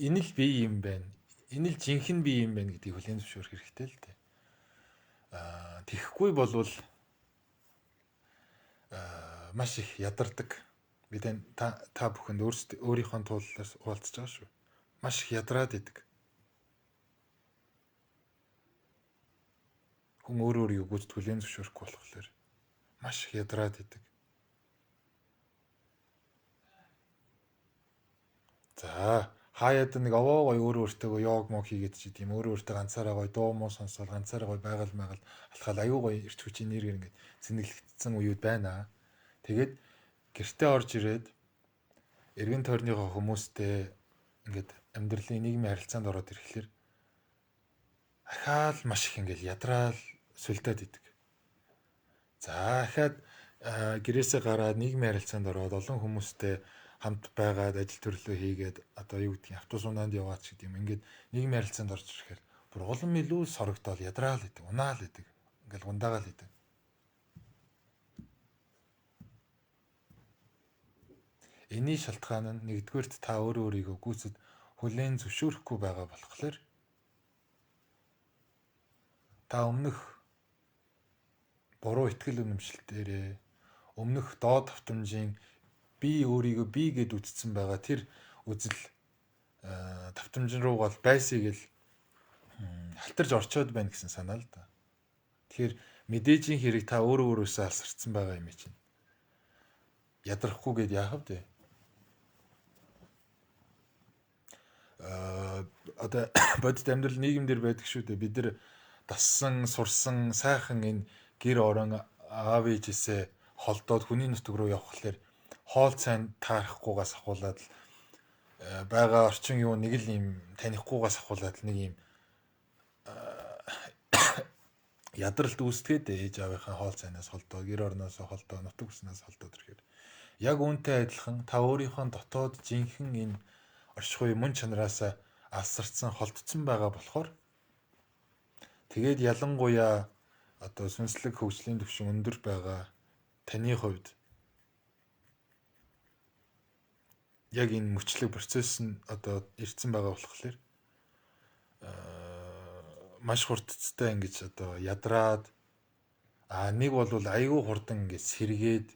Энэ л би юм байна. Энэ л жинхэнэ би юм байна гэдгийг хүлээн зөвшөөрөх хэрэгтэй л дээ. Тэгэхгүй болвол маш их ядардаг. Бид та бүхэнд өөрийнхөө тууллаас хуваалцаж байгаа шүү. Маш их ядраад идэг. Хүн өөрийгөө гүйцэд хүлээн зөвшөөрөхгүй болохоор маш их ядраад идэг. За хаяад нэг овоо гой өөртөө йог мог хийгээд ч гэдэм өөртөө ганцаараа гой дуу муу сонсоод ганцаараа гой байгаль алхаал аюу гой ирч хүчийн нэр ингээд зэнэглэгдсэн үеуд байна. Тэгээд гэртээ орж ирээд эргэн тойрныхоо хүмүүстэй ингээд амьдралын нийгмийн харилцаанд ороод ирэхлээр ахаал маш их ингээд ядраал сүлдээд идэг. За ахаад гэрээсээ гараад нийгмийн харилцаанд ороод олон хүмүүстэй хамт байгаад ажил төрлөө хийгээд одоо юу гэдгийг автобус унаанд яваач гэдэг юм. Ингээд нийгмийн харилцаанд орж ирэхээр бүр улам илүү сорогдоод ядраал идэг, унаал идэг. Ингээд ундаагаал идэг. Энийн шалтгаан нь нэгдүгээрт та өөрийгөө гүйцэд хүлээн зөвшөөрөхгүй байгаа болохоор та өмнөх буруу итгэл үнэмшилтээрээ өмнөх доод давтамжийн би өөрийгөө би гэд үзсэн байгаа тэр үзэл давтамж руугаа байсыг л халтарж орчоод байна гэсэн санаа л да. Тэгэхээр мэдээжийн хэрэг та өөрөөсөө алсарцсан байгаа юм чинь. Ядрахгүйгээд яах вэ? Одоо бодит амьдрал нийгэмдэр байдаг шүү дээ. Бид нар дассан, сурсан, сайхан энэ гэр орон аав ээжээсээ холдоод хүний нутаг руу явхлаэр хоол цайн таарахгүйгаас ахуулаад л байгаа орчин юу нэг л юм танихгүйгаас ахуулаад л нэг юм ядралт үүсгээд ээж аавынхаа хоол цайнаас холдоо, гэр орноос холдоо, нутаг уснаас холдоод ирэхээр яг үүнтэй адилхан та өөрийнхөө дотоод жинхэнэ энэ оршихуй мөн чанараасаа алсарцсан холдсон байгаа болохоор тэгээд ялангуяа одоо сүнслэг хөгжлийн түвшин өндөр байгаа таны хувьд яг энэ мөчлөг процесс нь одоо ирсэн байгаа болохоор маш хурдцтай ингэж одоо ядраад нэг бол айгүй хурдан ингэж сэргээд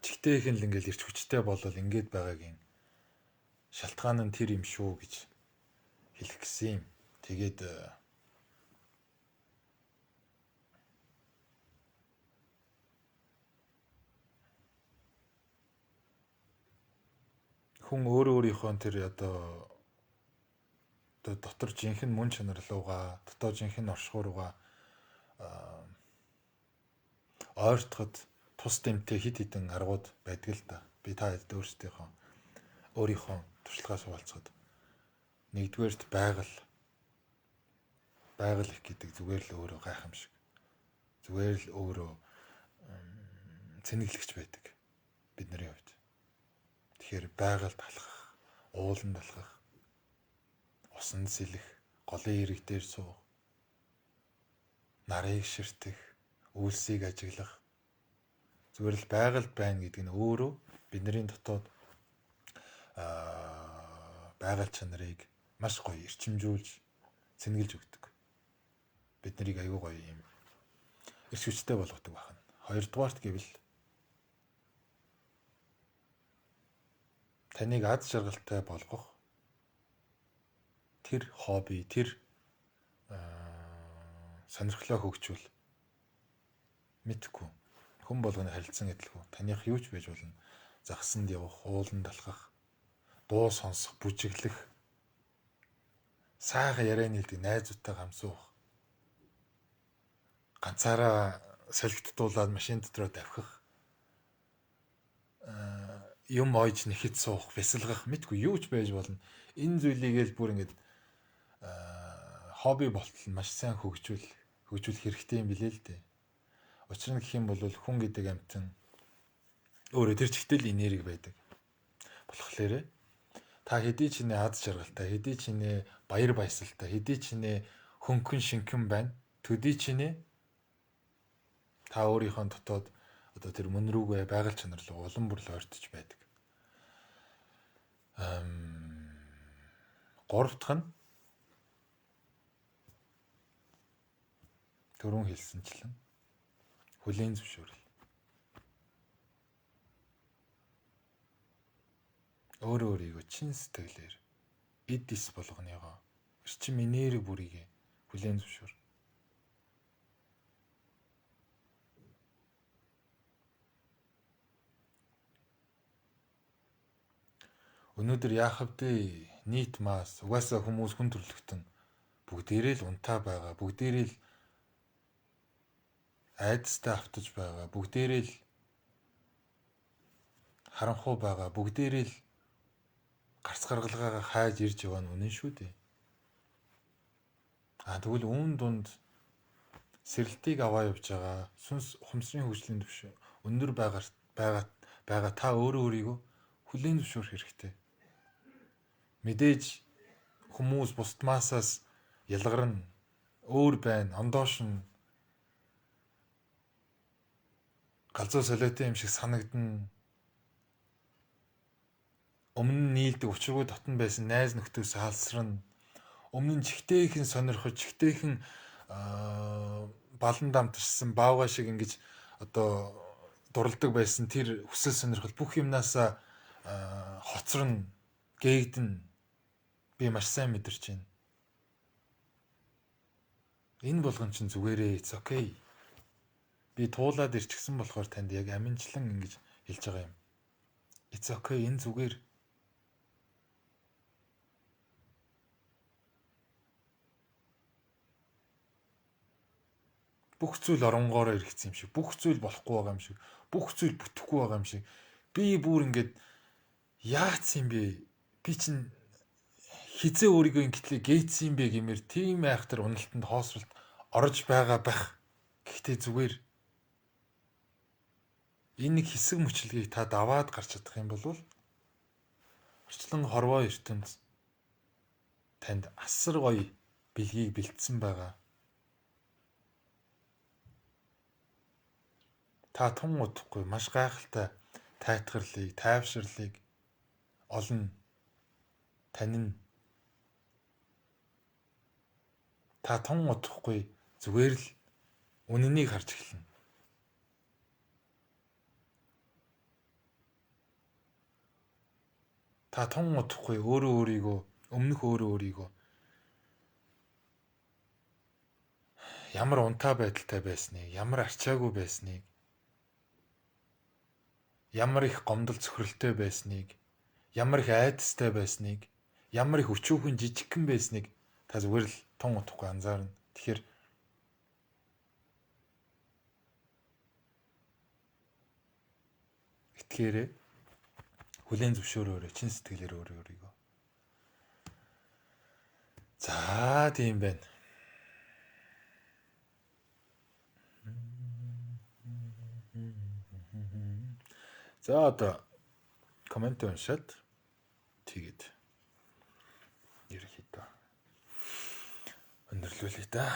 чигтэйхэн л ингээл ирч хүчтэй болол ингээд байгаагийн шалтгаан нь тэр юм шүү гэж хэлэх гэсэн юм. Тэгээд хүн өөрийнхөө тэр одоо дотор жинхэнэ мөн чанар руугаа, дотоод жинхэнэ оршихуй руугаа ойртоход тус дэмтэй хид хідэн аргууд байдаг л да. Би та хэд өөрийнхөө туршлагаас хуваалцахад нэгдүгээрт байгаль их гэдэг зүгээр л өөрөө гайхамшиг. Зүгээр л өөрөө цэнэглэгч байдаг бидний хувьд. Тэгэхээр байгальд алхах, ууланд алхах, усанд сэлэх, голын ирэг дээр суух, нарыг ширтэх, үйлсийг ажиглах Зүгээр л байгальд байна гэдэг нь өөрөө бидний дотоод байгаль чанарыг маш гоё эрчимжүүлж цэнгэлж өгдөг. Бид нарыг аюу гоё юм эрч хүчтэй болгодог байна. Хоёрдугаарт гэвэл таныг аз жаргалтай болгох тэр хобби, тэр сонирхлоо хөгжүүл мэдхгүй. Хүн болгоны харилцан адилгүй. Таних юу ч байж болно. Загсанд явах, ууланд алхах, дуу сонсох, бүжиглэх, сайхан яриа нийлдэг найзуудтай гамсуух, ганцаараа солигдтуулаад машин дотроо давхих, юм ойж нэхэд суух, бясалгах мэдгүй юу ч байж болно. Энэ зүйлийгээл бүр ингэж хобби болтол маш сайн хөгжүүлэх хэрэгтэй юм билээ л дээ. Учир нь гэх юм бол хүн гэдэг амьтан өөрөө тэр чигтэл энерги байдаг. Болохоор та хэдий ч нэ аз жаргалтай, хэдий ч нэ баяр баясгалтай, хэдий ч нэ хөнгөн шинхэн байна. Төдий ч нэ та өөрийнхөө дотоод одоо тэр мөн рүүгээ байгаль чанар руу улам бүр л ойртож байдаг. Гурав дахь нь түрүүн хэлсэнчлэн хүлийн зөвшөөрөл. Өөрийгөө чин сэтгэлээр эд ис болгоныгоо эрчим энерги бүрийг хүлийн зөвшөөр. Өнөөдөр яах вэ? Нийт мас угаасаа хүмүүс хүн төрлөختөн бүгдээрээ л унтаа байгаа, бүгдээрээ л айдастай автаж байгаа, бүгдээрээ л харанхуй байгаа, бүгдээрээ л гарц гаргалгаагаа хайж ирж яваа нь үнэн шүү дээ. Тэгвэл үүн дунд сэрэлтийг аваа явж байгаа сүнс ухамсарын хөгжлийн түвшин өндөр байгаа та өөрийгөө хүлээн зөвшөөрөх хэрэгтэй. Мэдээж хүмүүс бусдмаасаас ялгарна, өөр байна, ондоошно, галзуу солиотой юм шиг санагдана. Өмнө нь нийлдэг учиргүй дотн байсан найз нөхдөөс хаалсрна. Өмнө нь чихтэйхэн сонирхож, чихтэйхэн балан дамтарсан баавга шиг ингэж одоо дурладаг байсан тэр хүсэл сонирхол бүх юмнасаа хоцрон гээгдэн би маш сайн мэдэрч байна. Энэ болгон чинь зүгээрээ it's okay. Би туулаад ирчихсэн болохоор танд яг аминчлан ингэж хэлж байгаа юм. It's okay, энэ зүгээр. Бүх зүйл оронгоороо иргэсэн юм шиг, бүх зүйл болохгүй байгаа юм шиг, бүх зүйл бүтэхгүй байгаа юм шиг. Би бүр ингэж яац юм бэ? Би чинь хизээ өөрийгөө ингэтлээ гээцсэн юм бэ гэмээр тийм айхтар уналтанд хоосролт орж байгаа байх. Гэхдээ зүгээр энэ нэг хэсэг мөчлөгийг та даваад гарч чадах юм бол орчлон хорвоо ертөнд танд асар гоё бэлгийг бэлдсэн байгаа. Та тун удахгүй маш гайхалтай тайтгарлыг, тайвширлыг олно. Тань та тун удахгүй зүгээр л үнэнийг харж эхэлнэ. Та тун удахгүй өөрийгөө өмнөх өөрийгөө ямар унтаа байдалтай байсныг, ямар арчаагүй байсныг, ямар их гомдол цөхрөлтэй байсныг, ямар их айдастай байсныг, ямар их өчүүхэн жижигхэн байсныг та зүгээр л тун удахгүй анзаарна. Тэгэхээр итгээрэй, хүлээн зөвшөөрөөрэй, чин сэтгэлээр өөрийгөө. За тийм байна. За одоо комент уншаад тэгээд ерөнхийдөө өндөрлүүлээ да.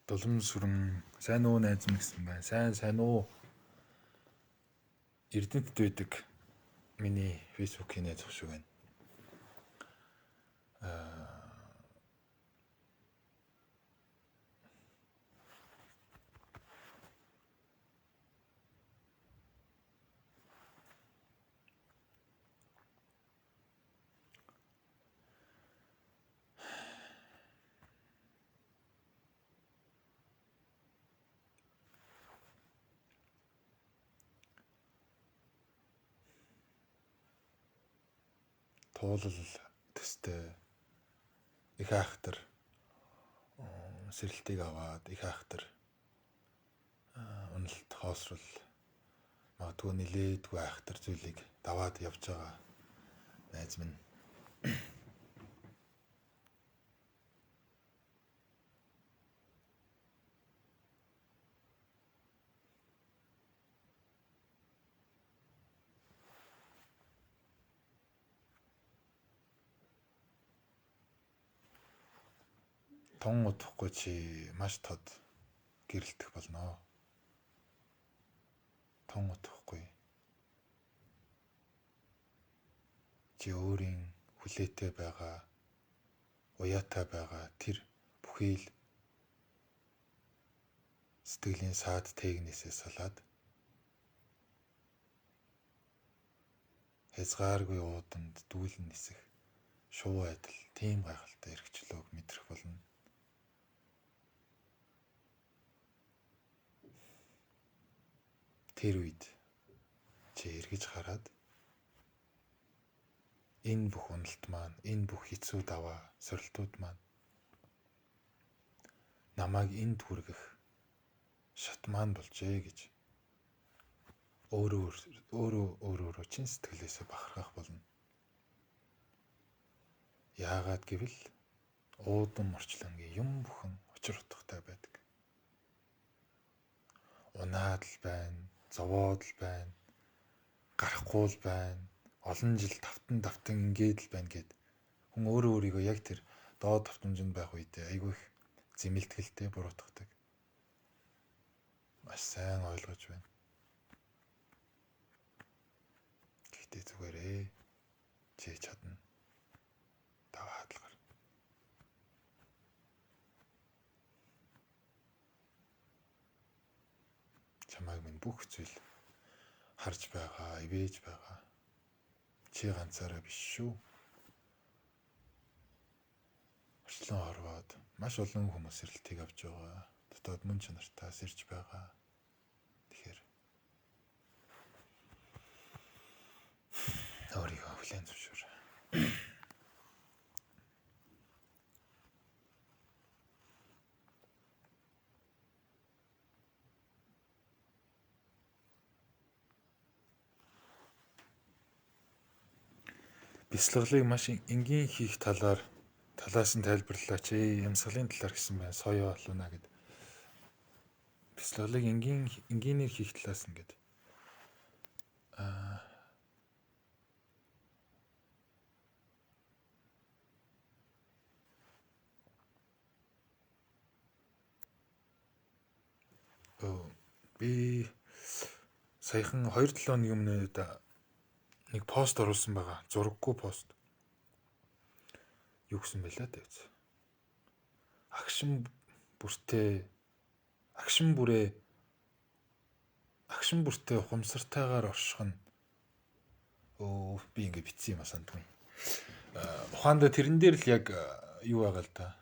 Дулам сүрэн сайн уу найз минь гэсэн байна. Сайн уу. Эрдэнэт байдаг миний фэйсбүүкийн найз шиг байна. Туулал төстэй их айхтар сэрэлтийг аваад их айхтар уналт хоосрол магадгүй нилээдгүй айхтар зүйлийг даваад явж байгаа найз минь. Тун удахгүй чи маш тод гэрэлтэх болно. Тун удахгүй. Чи өөрийн хүлээтэй байгаа, уяатай байгаа тэр бүхий л сэтгэлийн саад тээгнээсээ салаад хязгааргүй ууданд дүүлэн нисэх шувуу адил тийм гайхалтай эрхчлөөг мэдрэх болно. Тэр үед чи эргэж хараад энэ бүх уналт маань, энэ бүх хэцүү даваа, сорилтууд маань намайг энд хүргэх шат маань болжээ гэж өөрөө чин сэтгэлээсээ бахархах болно. Яагаад гэвэл уудан морчлонгийн юм бүхэн учир утгатай байдаг. Унаад л байна, зовоод л байна, гарахгүй л байна, олон жил давтан ингээд л байна гэд хүн өөрийгөө яг тэр доод давтамжинд байх үедээ айгүй их зэмэлтгэлтэй буруутгадаг. Маш сайн ойлгож байна. Гэхдээ зүгээрээ чи чадна. Даваад л гар. Чамайг минь бүх зүйл харж байгаа, ивэж байгаа. Чи ганцаараа биш шүү. Орчлон орвоод маш олон хүмүүс сэрэлтийг авч байгаа. Дотоод мөн чанартаа сэрж байгаа. Тэгэхээр өөрийгөө хүлээн зөвшөөр. Бяцлаглыг маш энгийн хийх талаас нь тайлбарлаач. Ямсгалын талаар гэсэн байна. Соёо олно гэд. Бяцлаглыг энгийнээр хийх талаас нь гэд. Би саяхан 2-7 өдрийн өмнө нэг пост оруулсан байгаа. Зураггүй пост. Юу гэсэн бэлээ дээ. Агшин бүртээ ухамсартайгаар орших нь би ингэ битсэн юм сандгүй. Ухаанда тэрэн дээр л яг юу байгаа л да.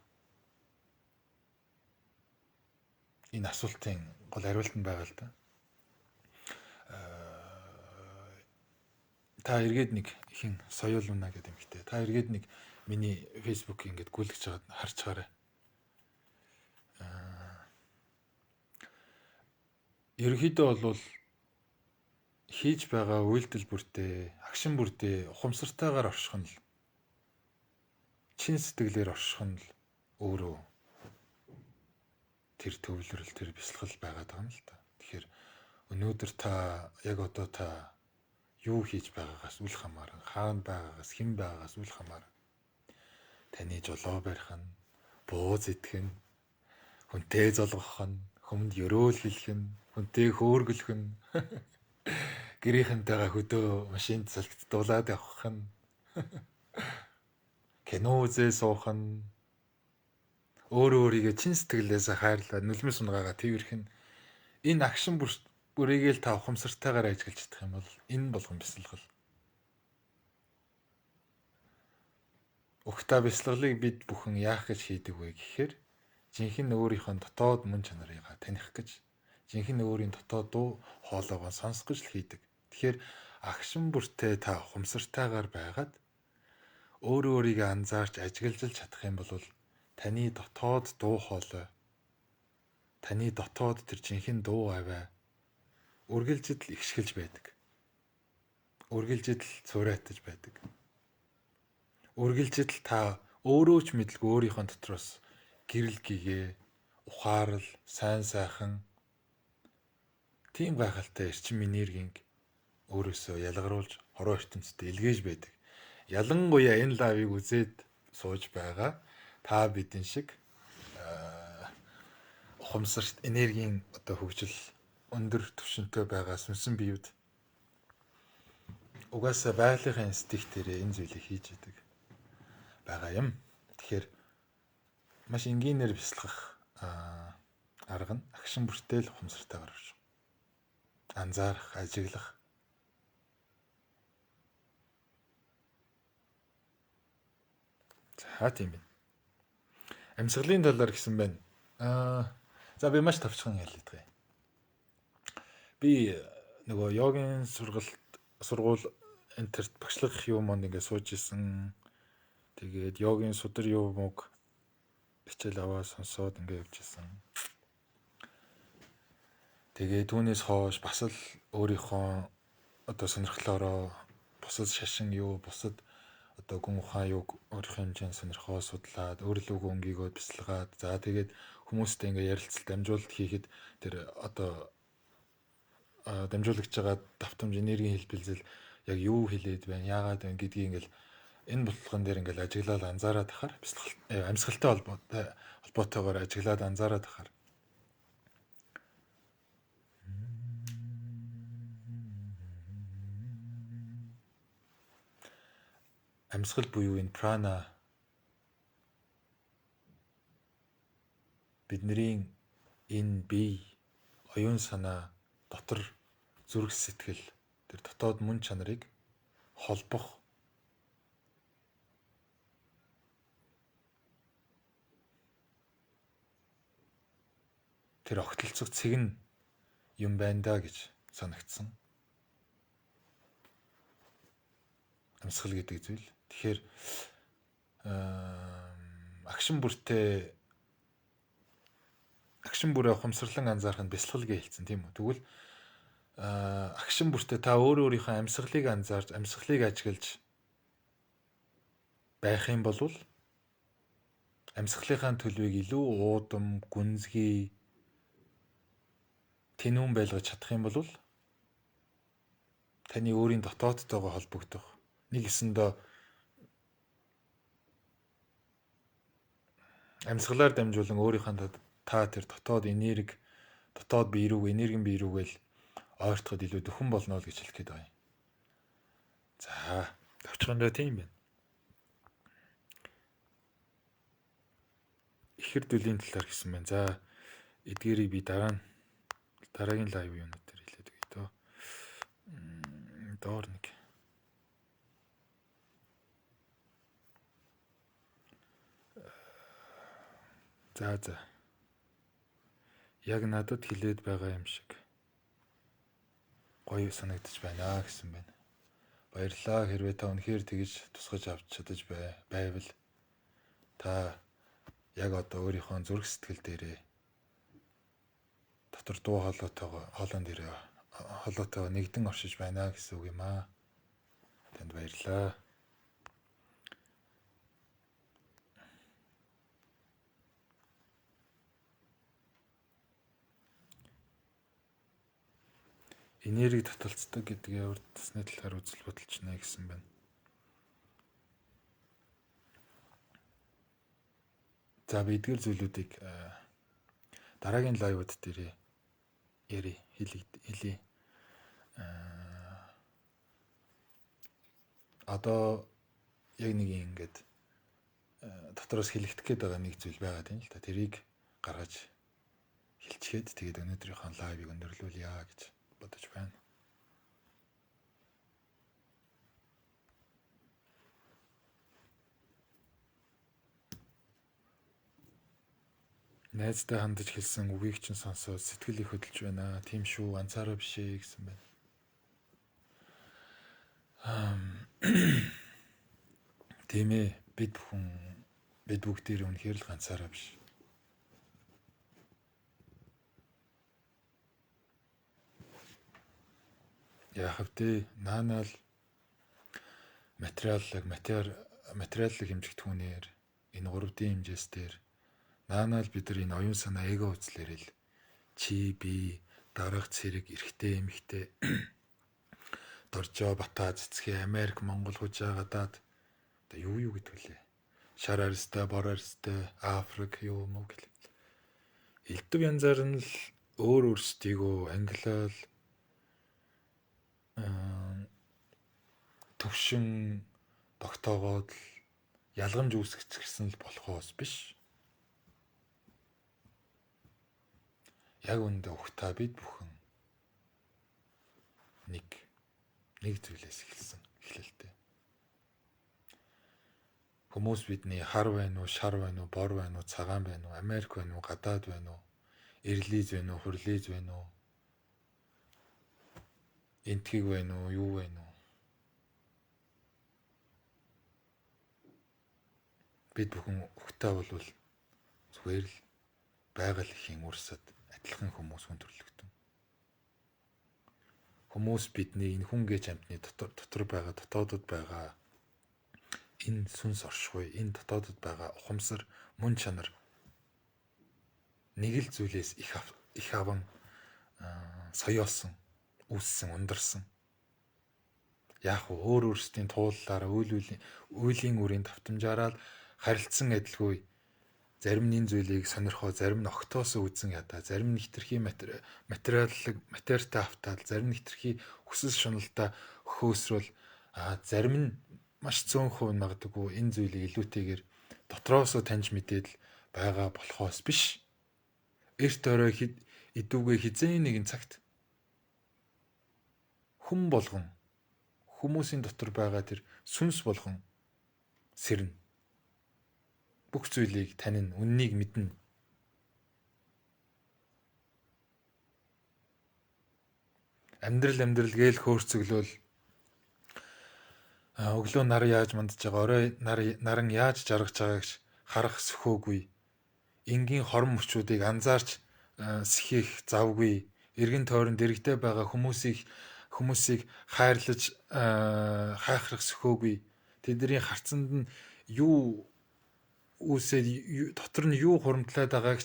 Энэ асуултын гол хариулт нь байгаа л да. Та эргээд нэг хин соёол унаа гэдэг юм хтэй. Та эргээд нэг миний фэйсбүүк ингээд гүйлгэж байгаад харж чаарай. Ерөнхийдөө бол хийж байгаа үйлдэл бүртээ, агшин бүртээ ухамсартайгаар орших нь л чин сэтгэлээр орших нь л өөрөө тэр төвлөрөл, тэр бясалгал байгаад байгаа юм л та. Тэгэхээр өнөөдөр та яг одоо та юу хийж байгаагаас үл хамааран, хаана байгаагаас, хэн байгаагаас үл хамааран таны жолоо барих нь, бууз идэх нь, хүнтэй золгох нь, хүнд ёроол хэлэх нь, хүнтэй хөөргөлөх нь, гэрийнхэнтэйгээ хөдөө машинд салхит дуулаад явах нь, кино үзээ суух нь, өөрөө өөрийгөө чин сэтгэлээсээ хайрлаа нүлмэн сунгаага тэрх нь энэ агшин бүрийгээ л та ухамсартайгаар ажиглаж чадах юм бол энэ болгон бясалгал. Угтаа бясалгалыг бид бүхэн яах гэж хийдэг вэ гэхээр жинхэнэ өөрийнхөө дотоод мөн чанарыг таних гэж, жинхэнэ өөрийн дотоод дуу хоолойгоо сонсох гэж л хийдэг. Тэгэхээр агшин бүртээ та ухамсартайгаар байгаад өөрөө өөрийгөө анзаарч ажиглаж чадах юм бол таны дотоод дуу хоолой, таны дотоод тэр жинхэнэ дуу аваа үргэлжид л ихшгэлж байдаг. Үргэлжид л цуурайтаж байдаг. Үргэлжид л та өөрөө ч мэдлгүй өөрийнхөө дотроос гэрэл гэгээ, ухаарл, сайн сайхан тийм гайхалтай эрчим энергийг өөрөөсөө ялгаруулж хороо ертөнцид илгээж байдаг. Ялангуяа энэ лавыг үзээд сууж байгаа та бидэн шиг ухамсарт энергийн хөгжил өндөр түвшинтэй байгаа сүнсэн биеуд угаасаа байгалийн инстинктээрээ энэ зүйлийг хийж идэг байгаа юм. Тэгэхээр маш энгийнээр бясалгах арга нь агшин бүртэл ухамсартайгаар орж анзаарах, ажиглах. За тийм байна. Амьсгалын талаар гэсэн байна. За би маш товчхон хэлээд байгаа. Би нөгөө йогийн сургууль энтерт багшлах юм ингээд сууж исэн. Тэгээд йогийн судар юмуг хичээл аваа сонсоод ингээд явж исэн. Тэгээд түүнээс хойш бас л өөрийнхөө сонирхлоороо бусад шашин юу, бусад гүн ухаан юуг өөрийнхөө хэмжээнд сонирхоо судлаад, өөрлөгөө өнгийгөө бясалгаад, за тэгээд хүмүүстэй ингээд ярилцалт дамжуулалт хийхэд тэр дамжуулагч байгаа давтамж энергийн хэлбэлзэл яг юу хэлээд байна, яагаад байна гэдгийг ингээд энэ бодлогон дээр ингээд ажиглаад анзаараад ахаар амьсгалтай холбоотойгоор ажиглаад анзаараад ахаар амьсгал буюу энэ прана бидний энэ бие, оюун санаа, дотор зүрх сэтгэл, тэр дотоод мөн чанарыг холбох тэр огтлцох цэг нь юм байна да гэж санагдсан. Амьсгал гэдэг зүйл. Тэгэхээр агшин бүрээ ухамсарлан анзаарах нь бясалгал гэж хэлсэн тийм үү. Тэгвэл агшин бүртээ та өөрийнхөө амьсгалыг анзаарч, амьсгалыг ажиглаж байх юм бол амьсгалынхаа төлөвийг илүү уудам, гүнзгий, тэнүүн байлгаж чадах юм бол таны өөрийн дотоодтойгоо холбогдох. Нэг гэсэндээ амьсгалаар дамжуулан өөрийнхөө та тэр дотоод энерги, дотоод бие рүү, энергийн бие рүүгээл ойртоход илүү дөхөн болно л гэж хэлэх гээд байгаа юм. За, товчхондоо тийм байна. Их хэрдүүлийн талаар гэсэн байна. За, эдгээрийг би дараагийн лайв юунууд дээр хэлээд өгье дөө. Доор нэг. За. Яг надад хэлээд байгаа юм шиг гоё санагдаж байна гэсэн байна. Баярлалаа. Хэрвээ та үнэхээр тэгж тусгаж авч чадаж байвал та яг одоо өөрийнхөө зүрх сэтгэл дээрээ дотор дуу хоолойн дээрээ холоотойгоо нэгдэн оршиж байна гэсэн үг юм аа. Танд баярлалаа. Энерги таталцдаг гэдгээ урд тасны талаар үзэл бодолч нэ гэсэн байна. За би эдгээр зүйлүүдийг Дараагийн лайвууд дээр хэлий. Одоо яг нэг ингээд дотроос хэлэгдэх гээд байгаа нэг зүйл байгаа тийм л та. Тэрийг гаргаж хэлчихэд тэгээд өнөөдрийнхөө лайвыг өндөрлүүлье гэж бодож байна. Найзтай хандаж хэлсэн үгийг чинь сонсоод сэтгэл их хөдөлж байна. Тийм шүү, анцаараа биш ээ гэсэн байна. Тийм ээ, бид бүгдээр үнэхээр л ганцаараа биш. Яах вэ? Наанал материаллык хэмжигдэхүүнээр энэ 3D хэмжээс дээр наанал бид нар энэ оюун санаа эго үзлэр л чи би дараах цэрэг эрэгтэй эмэгтэй Доржоо Батаа цэцгээ Америк Монгол хужаа гадаад одоо юу гэдэг вүлээ. Шар арьстай, бор арьстай, Африк юу мөг гэл. Элдв янзаар нь л өөрсдийгөө ангилал төвшин тогтоогоод л ялгамж үүсгэсэн л болохоос биш. Яг үндэ ухтаа бид бүхэн нэг зүйлээс эхлэлтэй. Хүмүүс бидний хар байна уу, шар байна уу, бор байна уу, цагаан байна уу, Америк байна уу, гадаад байна уу, эрлиз байна уу, хурлиз байна уу, энтгийг байна уу, юу байна уу? Бид бүхэн ухтаа болвол зүгээр л байгаль ихийн урсад адилхан хүмүүс хүндрэлтэн. Хүмүүс бидний энэ хүн гэж амьтны дотор байгаа дотоодод байгаа энэ сүнс оршихуй, энэ дотоодод байгаа ухамсар, мөн чанар нэг л зүйлээс их аван соёосон, үүссэн, ундарсан. Яг өөрсдийн тууллаараа үйлийн үрийн давтамжаараа л харилцсан адилгүй зарим нь энэ зүйлийг сонирхоо, зарим нь огтоосоо үзэн ядаа, зарим нь хитрхи материалтай автаад, зарим нь хитрхи хүсэл шуналтай хөөсрөл, зарим нь маш цөөн хувь магадгүй энэ зүйлийг илүүтэйгээр дотроосоо таньж мэдээд л байгаа болохоос биш. Эрт орой идүүгээ хизээ нэгэн цагт хүн болгон хүмүүсийн дотор байгаа тэр сүнс болгон сэрнэ. Бүх зүйлийг танин, үннийг мэднэ. Амьдрал гээл хөөрцөглөөл өглөө нар яаж мандж байгаа, орой наран яаж жаргаж байгааг харах сөхөөгүй. Энгийн хорон мөчүүдийг анзаарч сэхих завгүй. Эргэн тойронд дэрэгтэй байгаа хүмүүсийг хайрлаж хайхрах сөхөөгүй. Тэдний харцанд нь юу үүсээд дотор нь юу хуримтлаад байгааг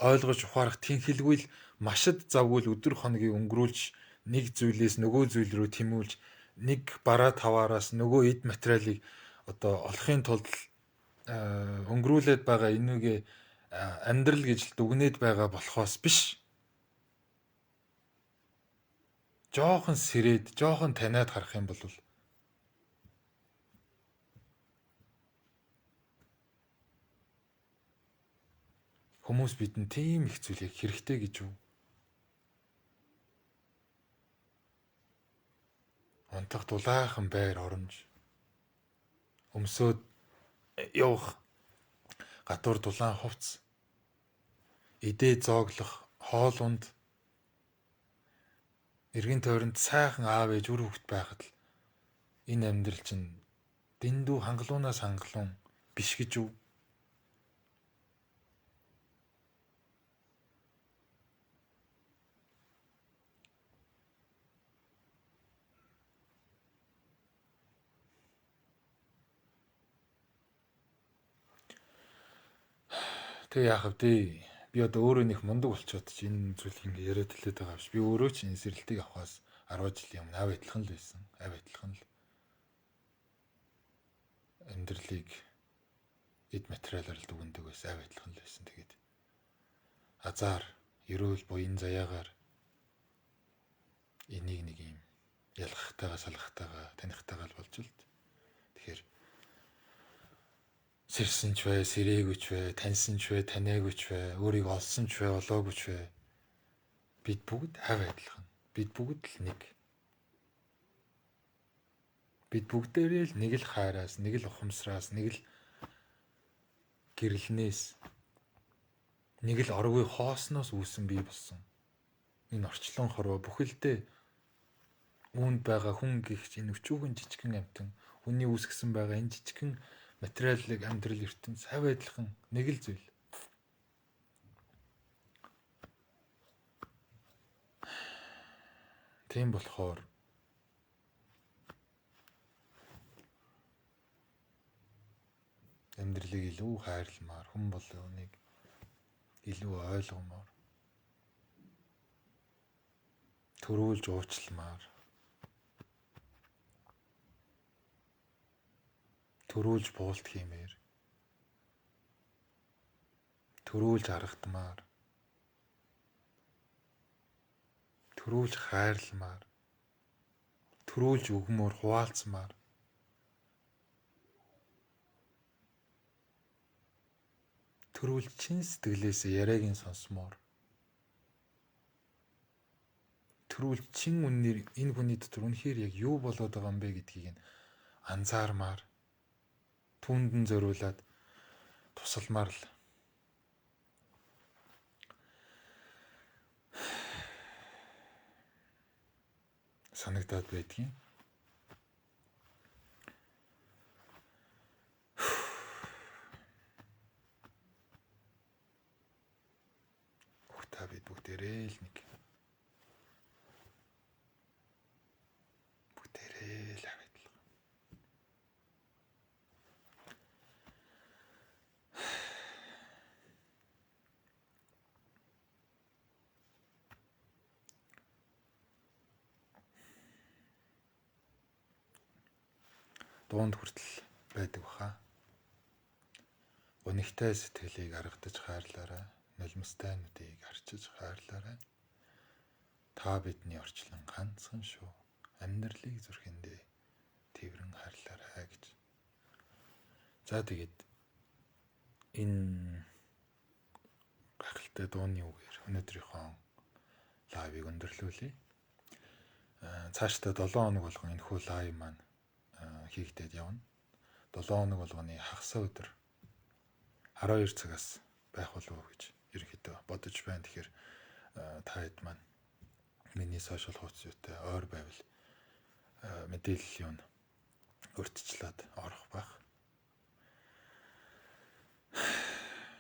ойлгож ухаарах тэнхэлгүй л машид завгүй л өдөр хоногийг өнгөрүүлж нэг зүйлээс нөгөө зүйл рүү тэмүүлж нэг бараа таваараас нөгөө эд материалыг одоо олохын тулд өнгөрүүлээд байгаа энүүгээ амьдрал гэж дүгнээд байгаа болохоос биш. Жоохон сэрээд, жоохон таниад харах юм бол хүмүүс бидэнд тийм их зүйлийг хэрэгтэй гэж юу? Унтах дулаахан байр оромж. Өмсөөд явах гатуур дулаан хувц. Идээ зооглох хоол унд. Эргэн тойронд сайхан аав ээж үр хөвгт байхад л энэ амьдрал чинь дэндүү хангалуунаас хангалуун биш гэж юу? Тэг яах вэ? Би одоо өөрөө нэг мундаг болчиход чи энэ зүйл ингэ яриад хэлээд байгаа биш. Би өөрөө ч энэ сэрэлтийг авахаас 10 жилийн өмнө авь адилхан л байсан. Авь адилхан л амьдралыг эд материалаар л дүгндэг байсан. Авь адилхан л байсан. Тэгээд азар, ерөөл буян заяагаар энийг нэг юм ялгахтайгаа салгахтайгаа танихтайгаа л болж л. Тэгэхээр сэрсэн ч бай, сэрээгүй ч бай, таньсан ч бай, таниагүй ч бай, өөрийг олсон ч бай, олоогүй ч бай. Бид бүгд хав адилхан. Бид бүгд л нэг. Бид бүгдээрээ л нэг л хайраас, нэг л ухамсараас, нэг л гэрлэнээс, нэг л оргүй хоосноос үүсэн бий болсон. Энэ орчлон хорвоо бүхэлдээ үүнд байгаа хүн гихч энэ өчүүхэн жижигхэн амтан, хүний үүсгэсэн байгаа энэ жижигхэн материалыг амьдрал ертөнц хав адилхан нэг л зүйл. Тийм болохоор амьдралыг илүү хайрламаар, хүн болгоныг илүү ойлгомоор, төрүүлж уучламаар, төрүүлж буулт хиймээр, төрүүлж харагдмаар, төрүүлж хайрламаар, төрүүлж өгмөр хуваалцмаар, төрүүлж чин сэтгэлээсээ яриаг нь сонсмоор, төрүүлж чин үнээр энэ хүний дотор үнэхээр яг юу болоод байгаа юм бэ гэдгийг нь анзаармаар, түүнд нь зориулаад тусалмаар л. Санагдаад байдгийн. Та бид бүгдээрээ л нэг. Бүгдээрээ л авадлаа. Дуунд хүртэл байдаг баха. Өнөгтэй сэтгэлийг аргадаж хайрлаарай. Нулимстай нүдийг арчиж хайрлаарай. Та бидний орчлон ганцхан шүү. Амьдралыг зүрхэндээ тэрвэрэн хайрлаарай гэж. За тэгээд энэ гахалтай дууны үгээр өнөөдрийнхөө лайвыг өндөрлүүлье. Цаашдаа 7 хоног болгон энэ хүү лайв маань хийгдээд явна. 7 хоног болгоны хагас өдөр 12 цагаас байх болов уу гэж ерөнхийдөө бодож байна. Тэгэхээр та хэд маань миний сошиал хуудастай ойр байвал мэдээлэл юм өртчлээд орох байх.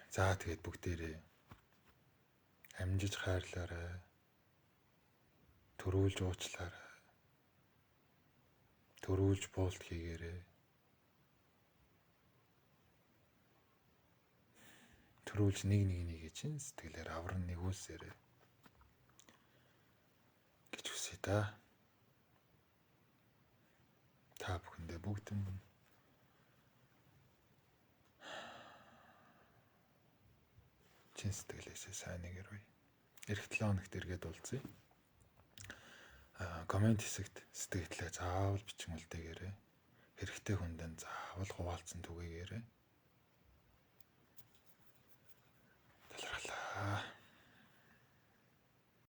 За тэгээд бүгдээрээ амжиж хайрлаарай. Төрүүлж уучлаарай. Төрүүлж буулт хийгээрэй. Төрүүлж нэг чинь сэтгэлээр авран нэгүүлсээрэй гэж хүсье та. Та бүхэндээ бүгдэн чин сэтгэлээсээ сайн нэгэрвэ. Эх 7 хоногт эргээд уулзъя. Комент хэсэгт сэтгэлдээ заавал бичмэлдээгээрэй. Хэрэгтэй хүндэн заавал хуваалцсан түгээгээрэй.